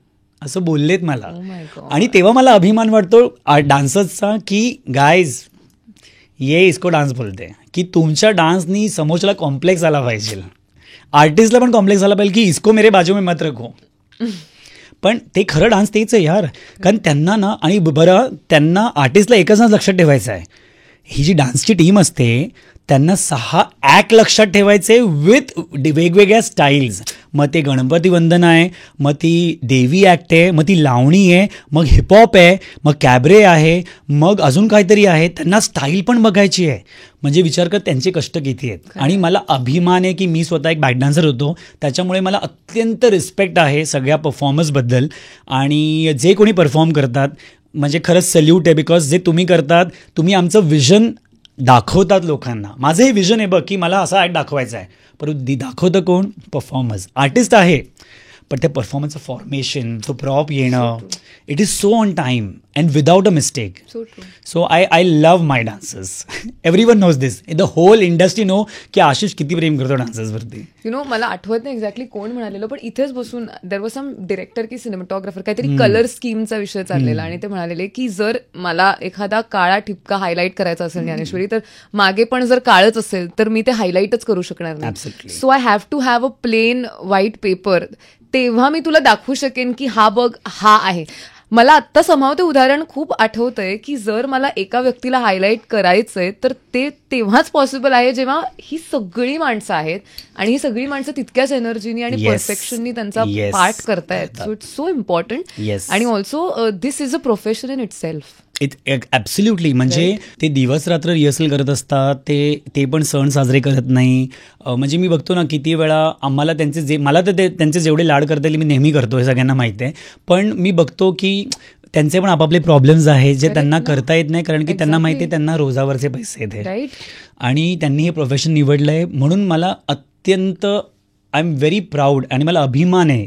असं बोललेत मला. Oh my God. आणि तेव्हा मला अभिमान वाटतो डान्सर्सचा की गायज ये इसको डान्स बोलते, की तुमच्या डान्सनी समोरच्याला कॉम्प्लेक्स आला पाहिजे, आर्टिस्टला पण कॉम्प्लेक्स आला पाहिजे की इसको मेरे बाजू में मत रखो. पण ते खरं डान्स तेच आहे यार, कारण त्यांना ना, आणि बरं त्यांना आर्टिस्टला एकच लक्षात ठेवायचं आहे, ही जी डान्सची टीम असते त्यांना 6 ॲक्ट लक्षात ठेवायचे विथ वेगवेगळ्या स्टाईल्स. मग ते गणपती वंदन आहे, मग ती देवी ॲक्ट आहे, मग ती लावणी आहे, मग हिपहॉप आहे, मग कॅबरे आहे, मग अजून काहीतरी आहे. त्यांना स्टाईल पण बघायची आहे. म्हणजे विचार कर त्यांचे कष्ट किती आहेत. आणि मला अभिमान आहे की मी स्वतः एक बॅक डान्सर होतो, त्याच्यामुळे मला अत्यंत रिस्पेक्ट आहे सगळ्या परफॉर्मन्सबद्दल. आणि जे कोणी परफॉर्म करतात म्हणजे खरंच सल्यूट आहे, बिकॉज जे तुम्ही करतात, तुम्ही आमचं विजन दाखवतात लोकांना. माझं हे विजन आहे बघ की मला असा ॲक्ट दाखवायचा आहे, परंतु दाखवतं कोण? परफॉर्मन्स. आर्टिस्ट आहे पण त्या परफॉर्मन्सचं फॉर्मेशन, तो प्रॉप येणं, it is so on time and without a mistake. So I love my dancers. Everyone knows this, in the whole industry know की आशिष किती प्रेम करतो डान्सर्सवरती. यु नो मला आठवत नाही एक्झॅक्टली कोण म्हणालेलं, पण इथेच बसून देर वॉज सम डिरेक्टर की सिनेमॅटोग्राफर काहीतरी कलर स्कीमचा विषय चाललेला, आणि ते म्हणालेले की जर मला एखादा काळा ठिपका हायलाईट करायचा असेल ज्ञानेश्वरी, तर मागे पण जर काळच असेल तर मी ते हायलाईटच करू शकणार नाही. So I have to have a plain white paper, तेव्हा मी तुला दाखवू शकेन की हा बघ हा आहे. मला आत्ता समाव ते उदाहरण खूप आठवतंय की जर मला एका व्यक्तीला हायलाईट करायचंय तर ते तेव्हाच पॉसिबल आहे जेव्हा ही सगळी माणसं आहेत आणि ही सगळी माणसं तितक्याच एनर्जीनी आणि परफेक्शननी त्यांचा पार्ट करतायत. So it's so important. आणि also this is a profession in itself. Absolutely. म्हणजे ते दिवस रात्र रिहर्सल करत असतात, ते पण सण साजरे करत नाही. म्हणजे मी बघतो ना किती वेळा आम्हाला मला तर त्यांचे जेवढे लाड करता येईल मी नेहमी करतो, हे सगळ्यांना माहिती आहे. पण मी बघतो की त्यांचे पण आपापले प्रॉब्लेम्स आहेत जे त्यांना करता येत नाही, कारण की त्यांना माहिती आहे त्यांना रोजावरचे पैसे आहेत आणि त्यांनी हे प्रोफेशन निवडलं आहे. म्हणून मला अत्यंत आय एम व्हेरी प्राऊड आणि मला अभिमान आहे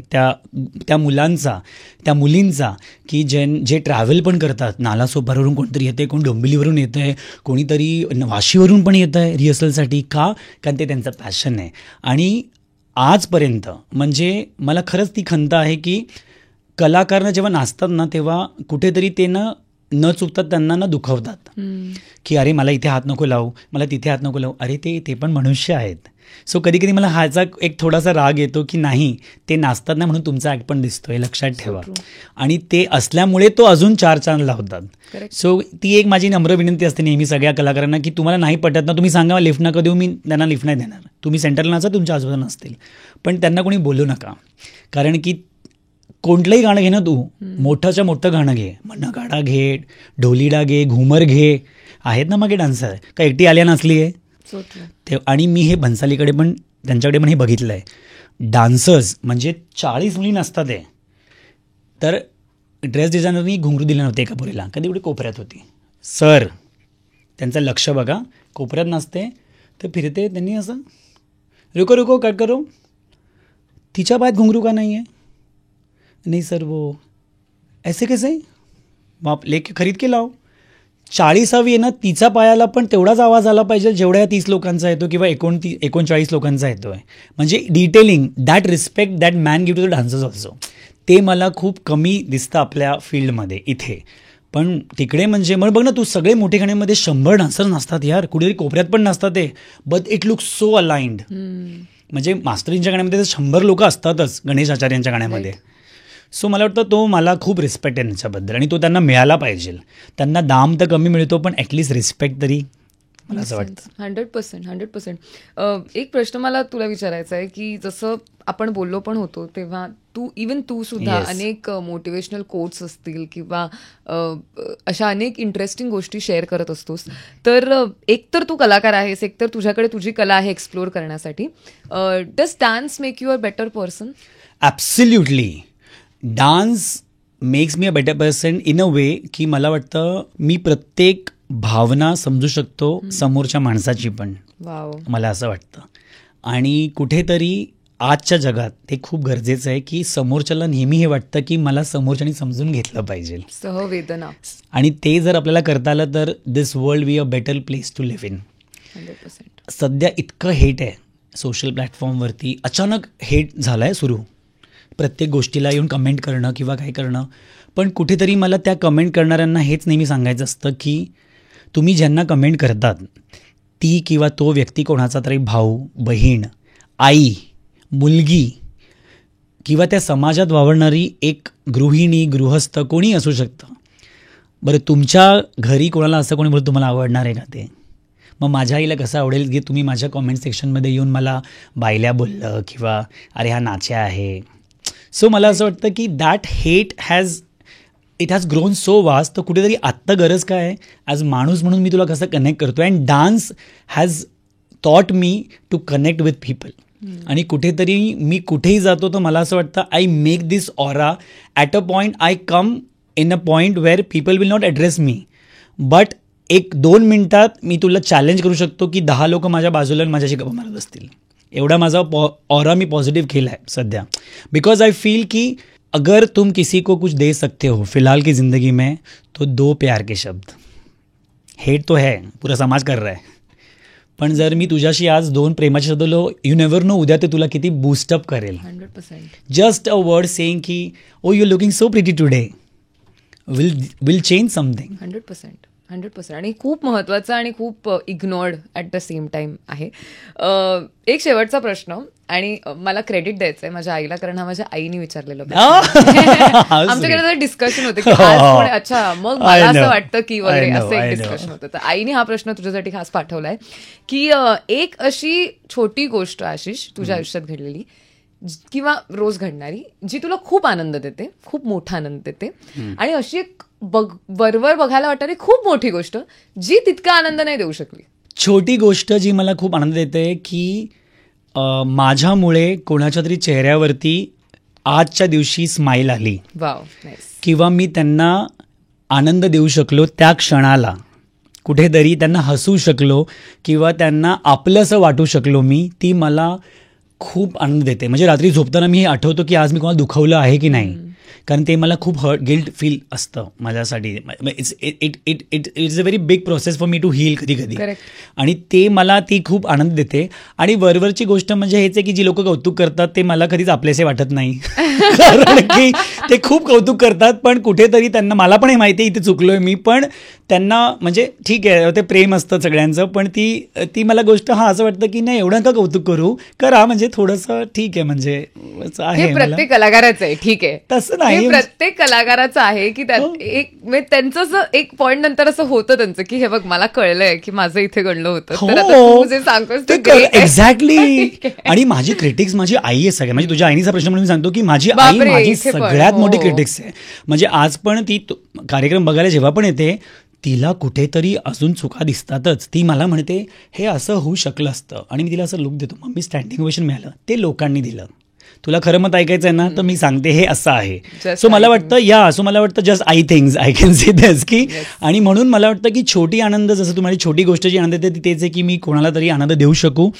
त्या मुलांचा, त्या मुलींचा की जे ट्रॅव्हल पण करतात. नालासोपारवरून कोणतरी येते, कोण डोंबिवलीवरून येतं आहे, कोणीतरी वाशीवरून पण येतं आहे रिहर्सलसाठी. कारण ते त्यांचं पॅशन आहे. आणि आजपर्यंत म्हणजे मला खरंच ती खंत आहे की कलाकारनं जेव्हा नाचतात ना तेव्हा कुठेतरी ते न चुकतात त्यांना ना दुखावतात की अरे मला इथे हात नको लावू, मला तिथे हात नको लावू. अरे ते पण मनुष्य आहेत. सो कधी कधी मला ह्याचा एक थोडासा राग येतो की नाही, ते नाचतात ना म्हणून तुमचा ॲक्ट पण दिसतोय, लक्षात ठेवा. आणि ते असल्यामुळे तो अजून 4 चांद लावतात. सो ती एक माझी नम्र विनंती असते नेहमी सगळ्या कलाकारांना की तुम्हाला नाही पटत ना, तुम्ही सांगा लिफ्ट नका देऊ, मी त्यांना लिफ्ट नाही देणार. तुम्ही सेंटरला नाचा, तुमच्या आजूबाजूला नसतील, पण त्यांना कोणी बोलू नका. कारण की कोणतंही गाणं घे ना तू, मोठंच्या मोठं गाणं घे, मग नगाडा घे, ढोलीडा घे, घुमर घे, आहेत ना मागे डान्सर, का एकटी आल्या नसली आहे ते. आणि मी हे भन्सालीकडे पण त्यांच्याकडे पण हे बघितलं आहे, डान्सर्स म्हणजे 40 मुली नसतात आहे, तर ड्रेस डिझायनरनी घुंगरू दिलं नव्हते एका पोरीला, कधी एवढी कोपऱ्यात होती. सर त्यांचं लक्ष बघा, कोपऱ्यात नसते तर फिरते, त्यांनी असं रुको रुको कट करो, तिच्या पायात घुंगरू का नाही आहे? नहीं सर वो ऐसे कैसे, आप लेके खरीद के लाओ. 40वी आहे ना, तिचा पायाला पण तेवढाच आवाज आला पाहिजे जेवढ्या 30 लोकांचा येतो किंवा 39 लोकांचा येतो आहे. म्हणजे detailing, that respect that man give to the dancers also, ते मला खूप कमी दिसतं आपल्या फील्डमध्ये इथे. पण तिकडे म्हणजे मग बघ ना तू, सगळे मोठे गाण्यामध्ये 100 डान्सर्स नसतात यार, कुठेतरी कोपऱ्यात पण नसतात ते, but it look so aligned. म्हणजे मास्टरींच्या गाण्यामध्ये 100 लोक असतातच, गणेश आचार्यांच्या गाण्यामध्ये. सो मला वाटतं तो मला खूप रिस्पेक्ट आहे त्यांच्याबद्दल आणि तो त्यांना मिळाला पाहिजे. त्यांना दाम तर कमी मिळतो पण ॲटलिस्ट रिस्पेक्ट तरी, मला असं वाटतं. 100%. एक प्रश्न मला तुला विचारायचा आहे की जसं आपण बोललो पण होतो तेव्हा तू सुद्धा अनेक मोटिवेशनल कोट्स असतील किंवा अशा अनेक इंटरेस्टिंग गोष्टी शेअर करत असतोस. तर एक तर तू कलाकार आहेस, एक तर तुझ्याकडे तुझी कला आहे एक्सप्लोअर करण्यासाठी. Does dance make you a better person? Absolutely. Dance makes me a better person in a way की मला वाटतं मी प्रत्येक भावना समजू शकतो समोरच्या माणसाची पण. मला असं वाटतं. आणि कुठेतरी आजच्या जगात ते खूप गरजेचं आहे की समोरच्याला नेहमी हे वाटतं की मला समोरच्याने समजून घेतलं पाहिजे, सहवेदना. आणि ते जर आपल्याला करता आलं तर this world be a better place to live in. 100%. सध्या इतकं हेट आहे सोशल प्लॅटफॉर्मवरती, अचानक हेट झालं आहे सुरू. प्रत्येक गोष्टीला येऊन कमेंट करणं किंवा काय करणं. पण कुठेतरी मला त्या कमेंट करणाऱ्यांना हेच नेहमी सांगायचं असतं की तुम्ही ज्यांना कमेंट करतात ती किंवा तो व्यक्ती कोणाचा तरी भाऊ, बहीण, आई, मुलगी किंवा त्या समाजात वावरणारी एक गृहिणी, गृहस्थ कोणी असू शकतं. बरं, तुमच्या घरी कोणाला असं कोणी बोलतं तुम्हाला आवडणार आहे का ते? मग माझ्या आईला कसं आवडेल की तुम्ही माझ्या कॉमेंट सेक्शनमध्ये येऊन मला बायल्या बोललं किंवा अरे हा नाच्या आहे. सो मला असं वाटतं की that hate it has grown so vast. तर कुठेतरी आत्ता गरज काय आहे, ॲज माणूस म्हणून मी तुला कसं कनेक्ट करतो. And dance has taught me to connect with people. आणि कुठेतरी मी कुठेही जातो तर मला असं वाटतं I make this aura at a point. I come in a point where people will not address me, but 1-2 मिनटात मी तुला चॅलेंज करू शकतो की 10 लोक माझ्या बाजूला आणि माझ्याशी गप्पा मारत असतील. एवढा माझा ऑरा मी पॉझिटिव्ह केला आहे सध्या. बिकॉज आई फील की अगर तुम किसी को कुछ दे सकते हो फिलहाल की ज़िंदगी में तो 2 प्यार के शब्द. हेट तो है, पूरा समाज कर रहा है, पण जर मी तुझ्याशी आज 2 प्रेमाचे शब्द बोललो, यू नेव्हर नो उद्या ते तुला किती बूस्टअप करेल. 100%. जस्ट अ वर्ड सेइंग की oh you looking so pretty today will change something. 100%. आणि खूप महत्त्वाचं आणि खूप ignored at the same time आहे. एक शेवटचा प्रश्न, आणि मला क्रेडिट द्यायचं आहे माझ्या आईला, कारण हा माझ्या आईने विचारलेलं. आमच्याकडे डिस्कशन होतं की आज अच्छा मग मला असं वाटतं की वगैरे असं एक डिस्कशन होतं. तर आईने हा प्रश्न तुझ्यासाठी खास पाठवलाय की एक अशी छोटी गोष्ट आशिष तुझ्या आयुष्यात घडलेली किंवा रोज घडणारी जी तुला खूप आनंद देते, खूप मोठा आनंद देते, आणि अशी एक वरवर बघायला वाटणारी खूप मोठी गोष्ट जी तितका आनंद नाही देऊ शकली. छोटी गोष्ट जी मला खूप आनंद देते की माझ्यामुळे कोणाच्या तरी चेहऱ्यावरती आजच्या दिवशी स्माईल आली. Wow, nice. किंवा मी त्यांना आनंद देऊ शकलो त्या क्षणाला, कुठेतरी त्यांना हसू शकलो किंवा त्यांना आपलंसं वाटू शकलो मी, ती मला खूप आनंद देते. म्हणजे रात्री झोपताना मी हे आठवतो की आज मी कोणाला दुखावलं आहे की नाही, कारण ते मला खूप गिल्ट फील असतं माझ्यासाठी. It's a very big process for me to heal कधी कधी. आणि ते मला ती खूप आनंद देते. आणि वरवरची गोष्ट म्हणजे हेच आहे की जी लोक कौतुक करतात ते मला कधीच आपलेसे वाटत नाही. कारण की ते खूप कौतुक करतात, पण कुठेतरी त्यांना, मला पण हे माहिती आहे इथे चुकलोय मी, पण त्यांना म्हणजे ठीक आहे ते प्रेम असतं सगळ्यांचं, पण ती मला गोष्ट असं वाटतं की नाही एवढं का कौतुक करा म्हणजे थोडंसं ठीक आहे, म्हणजे आहे प्रत्येक कलाकाराचं आहे. ठीक आहे, तसं नाही, प्रत्येक कलाकाराचं आहे की त्यांचं एक पॉईंट नंतर असं होतं त्यांचं की हे बघ मला कळलंय की माझं इथे घडलं होतं, जे सांगतोस एक्झॅक्टली. आणि माझी क्रिटिक्स माझी आई आहे सगळ्या. म्हणजे तुझ्या आईचा प्रश्न म्हणून मी सांगतो की माझी आई माझी सगळ्यात मोठी क्रिटिक्स आहे. म्हणजे आज पण ती कार्यक्रम बघायला जेव्हा पण येते तिला कुठेतरी अजून चुका दिसतातच. ती मला म्हणते हे असं होऊ शकलं असतं, आणि मी तिला असं लुक देतो, मग मी स्टँडिंग ओवेशन मिळालं ते लोकांनी दिलं, तुला खरं मत ऐकायचं आहे ना तर मी सांगते हे असं आहे. सो मला वाटतं just I things I can say this की. आणि म्हणून मला वाटतं की छोटी आनंद, जसं तुम्हाला छोटी गोष्ट जी आनंद देते ती तेच आहे की मी कोणाला तरी आनंद देऊ शकू.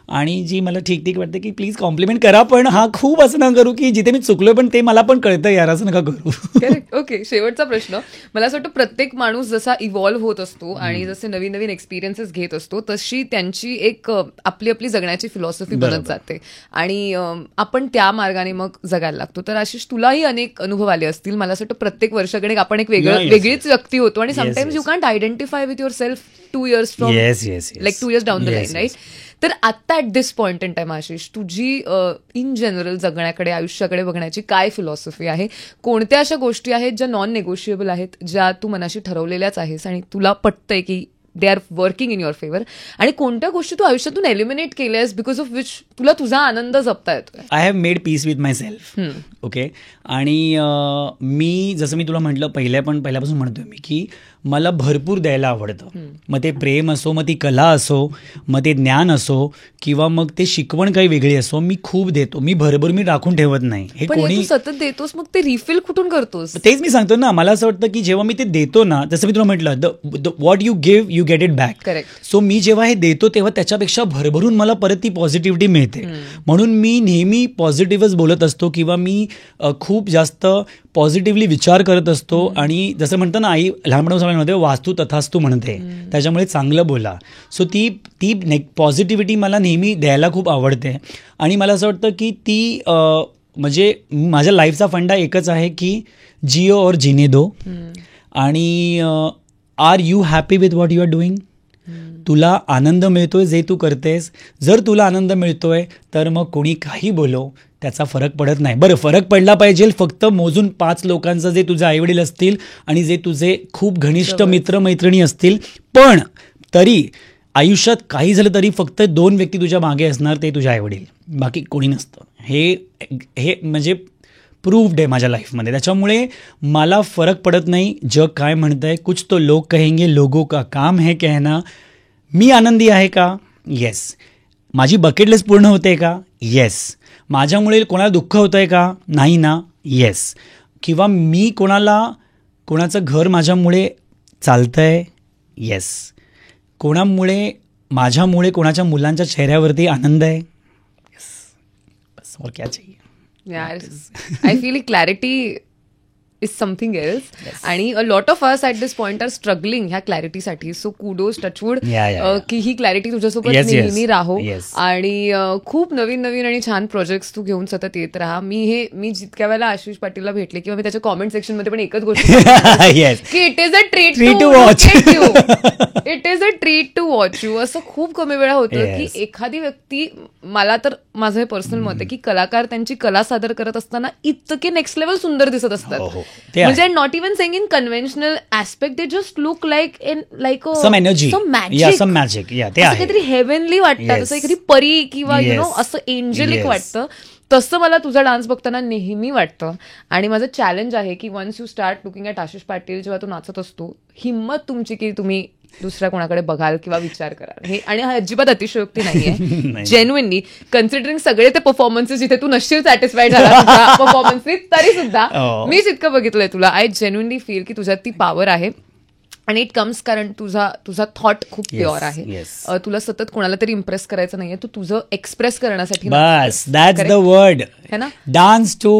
आणि जी मला ठीक ठीक वाटतं की प्लीज कॉम्प्लिमेंट करा, पण खूप असं न करू की जिथे मी चुकलोय पण ते मला पण कळतं यार, असं नका करू. ओके, शेवटचा प्रश्न. मला असं वाटतं प्रत्येक माणूस जसा इव्हॉल्व्ह होत असतो आणि जसे नवीन नवीन एक्सपिरियन्सेस घेत असतो तशी त्यांची एक आपली जगण्याची फिलॉसॉफी बनत जाते आणि आपण त्या मार्गाने मग जगायला लागतो. तर आशिष तुलाही अनेक अनुभव आले असतील. मला असं वाटतं प्रत्येक वर्षाकडे आपण एक वेगळीच व्यक्ती होतो आणि sometimes you can't identify with yourself 2 years from like 2 years down the line, right? तर आत्ता at this point in time Ashish तुझी इन जनरल जगण्याकडे, आयुष्याकडे बघण्याची काय फिलॉसॉफी आहे? कोणत्या अशा गोष्टी आहेत ज्या नॉन नेगोशिएबल आहेत, ज्या तू मनाशी ठरवलेल्याच आहेस आणि तुला पटतंय की they are working in your favour, आणि कोणत्या गोष्टी तू आयुष्यातून एलिमिनेट केल्यास बिकॉज ऑफ विच तुला तुझा आनंद जपता येतोय? I have made peace with myself. Okay. आणि मी जसं मी तुला म्हटलं पहिल्यापासून म्हणतोय मी की मला भरपूर द्यायला आवडतं. मग ते प्रेम असो, मग ती कला असो, मग ते ज्ञान असो, किंवा मग ते शिकवण काही वेगळी असो, मी खूप देतो. मी भरभर मी राखून ठेवत नाही. हे कोणी सतत देतोस मग ते रिफिल कुठून करतोस? तेच मी सांगतो ना, मला असं वाटतं की जेव्हा मी ते देतो ना, जसं मी तुला म्हटलं the what you give you get it back. Correct. So मी जेव्हा हे देतो तेव्हा त्याच्यापेक्षा भरभरून मला परत ती पॉझिटिव्हिटी मिळते. म्हणून मी नेहमी पॉझिटिव्हच बोलत असतो किंवा मी खूप जास्त पॉझिटिव्हली विचार करत असतो. आणि जसं म्हणतं ना, आई लहानपणामध्ये वास्तू तथास्तू म्हणते, त्याच्यामुळे चांगलं बोला. सो ती पॉझिटिव्हिटी मला नेहमी द्यायला खूप आवडते. आणि मला असं वाटतं की ती म्हणजे माझ्या लाईफचा फंडा एकच आहे की जिओ और जीने दो. आणि are you happy with what you are doing. तुला आनंद मिळतोय जे तू करतेस. जर तुला आनंद मिळतोय तर मग कोणी काही बोलो त्याचा फरक पडत नाही. बरं, फरक पडला पाहिजे फक्त मोजून 5 लोकांचं, जे तुझे आईवडील असतील आणि जे तुझे खूप घनिष्ठ मित्रमैत्रिणी असतील. पण तरी आयुष्यात काही झालं तरी फक्त 2 व्यक्ती तुझ्या मागे असणार, ते तुझ्या आईवडील, बाकी कोणी नसतं. हे म्हणजे प्रूव्ड आहे माझ्या लाईफमध्ये. त्याच्यामुळे मला फरक पडत नाही जग काय म्हणतंय. कुछ तो लोग कहेंगे, लोगों का काम है कहना. मी आनंदी आहे का? येस. माझी बकेट लिस्ट पूर्ण होते का? येस. माझ्यामुळे कोणाला दुःख होतं आहे का? नाही ना? येस. किंवा मी कोणाचं घर माझ्यामुळे चालतं आहे? येस. माझ्यामुळे कोणाच्या मुलांच्या चेहऱ्यावरती आनंद आहे? येस. बस, और क्या चाहिए. यार, I feel clarity is something else. आणि a lot of us at this point are struggling ह्या क्लॅरिटीसाठी. सो कुडोज, टचवूड की ही क्लॅरिटी तुझ्यासोबत नेहमी राहो. आणि खूप नवीन नवीन आणि छान प्रोजेक्ट्स तू घेऊन सतत येत राहा. मी जितक्या वेळेला आशिष पाटीलला भेटले किंवा मी त्याच्या कॉमेंट सेक्शन मध्ये पण एकच गोष्ट की it is a treat to watch you. It is a treat to watch you. असं खूप कमी वेळा होतं की एखादी व्यक्ती, मला तर माझं हे पर्सनल मत आहे की कलाकार त्यांची कला सादर करत असताना इतके नेक्स्ट लेवल सुंदर दिसत असतात. म्हणजे not even saying in conventional aspect, they just look like some energy, some magic. काहीतरी हेव्हनली वाटतं, असं एखादी परी किंवा यु नो असं एंजलिक वाटतं. तसं मला तुझा डान्स बघताना नेहमी वाटतं. आणि माझं चॅलेंज आहे की once you start looking at Ashish Patil, जेव्हा तो नाचत असतो, हिंमत तुमची की तुम्ही दुसऱ्या कोणाकडे बघाल किंवा विचार कराल. हे आणि हा अजिबात अतिशयोक्ती नाहीये. जेन्युइनली कन्सिडरिंग सगळे ते परफॉर्मन्सेस जिथे तू नसशील सॅटिस्फाईड झाला परफॉर्मन्सनी, तरी सुद्धा मी जितकं बघितलंय तुला, आय जेन्युइनली फील की तुझ्यात ती पॉवर आहे. आणि इट कम्स कारण तुझा थॉट खूप प्युअर आहे. तुला सतत कोणाला तरी इम्प्रेस करायचं नाहीये, तू तुझं एक्सप्रेस करण्यासाठी. बस, दॅट्स द वर्ड. है ना, dance to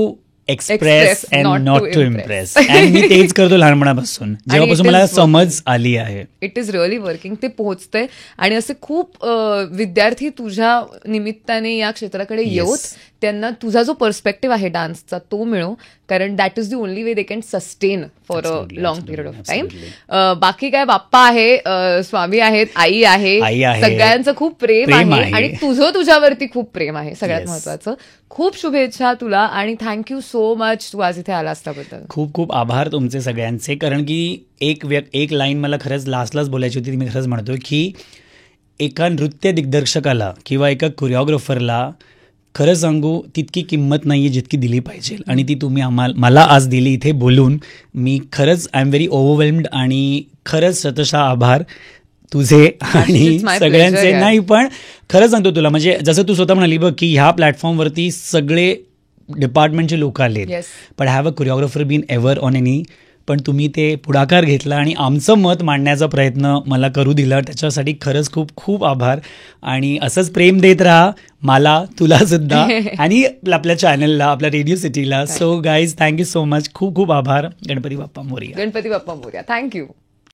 express and not to impress. मी तेच करतो लहानपणापासून, जेव्हापासून मला समज आली आहे. It is really working. ते पोहोचतंय. आणि असे खूप विद्यार्थी तुझ्या निमित्ताने या क्षेत्राकडे येऊत, त्यांना तुझा जो पर्स्पेक्टिव्ह आहे डान्सचा तो मिळो. कारण that is the only way they can sustain for a long period of time. बाकी काय, बाप्पा आहे, स्वामी आहेत, आई आहे, सगळ्यांचं खूप प्रेम आहे. आणि तुझं तुझ्यावरती खूप प्रेम आहे, सगळ्यात महत्वाचं. खूप शुभेच्छा तुला आणि थँक्यू सो मच तू आज इथे आला असल्याबद्दल. खूप खूप आभार तुमचे सगळ्यांचे. कारण की एक लाईन मला खरंच लास्टलाच बोलायची होती, ती मी खरंच म्हणतो की एका नृत्य दिग्दर्शकाला किंवा एका कोरिओग्राफरला खरं सांगू तितकी किंमत नाही आहे जितकी दिली पाहिजे. आणि ती तुम्ही मला आज दिली इथे बोलून. मी खरंच आय एम व्हेरी ओव्हरवेल्म्ड. आणि खरंच शतशः आभार तुझे आणि सगळ्यांचे. नाही पण खरं सांगतो तुला, म्हणजे जसं तू स्वतः म्हणाली बघ की ह्या प्लॅटफॉर्मवरती सगळे डिपार्टमेंटचे लोक आले, पण have a choreographer been ever on any. पण तुम्ही ते पुढाकार घेतला आणि आमचं मत मांडण्याचा प्रयत्न मला करू दिला, त्याच्यासाठी खरंच खूप खूप आभार. आणि असंच प्रेम देत राहा मला, तुला सुद्धा आणि आपल्या चॅनलला, आपल्या रेडिओ सिटीला. So guys, thank you so much. खूप खूप आभार. गणपती बाप्पा मोरया. गणपती बाप्पा मोरया. थँक्यू.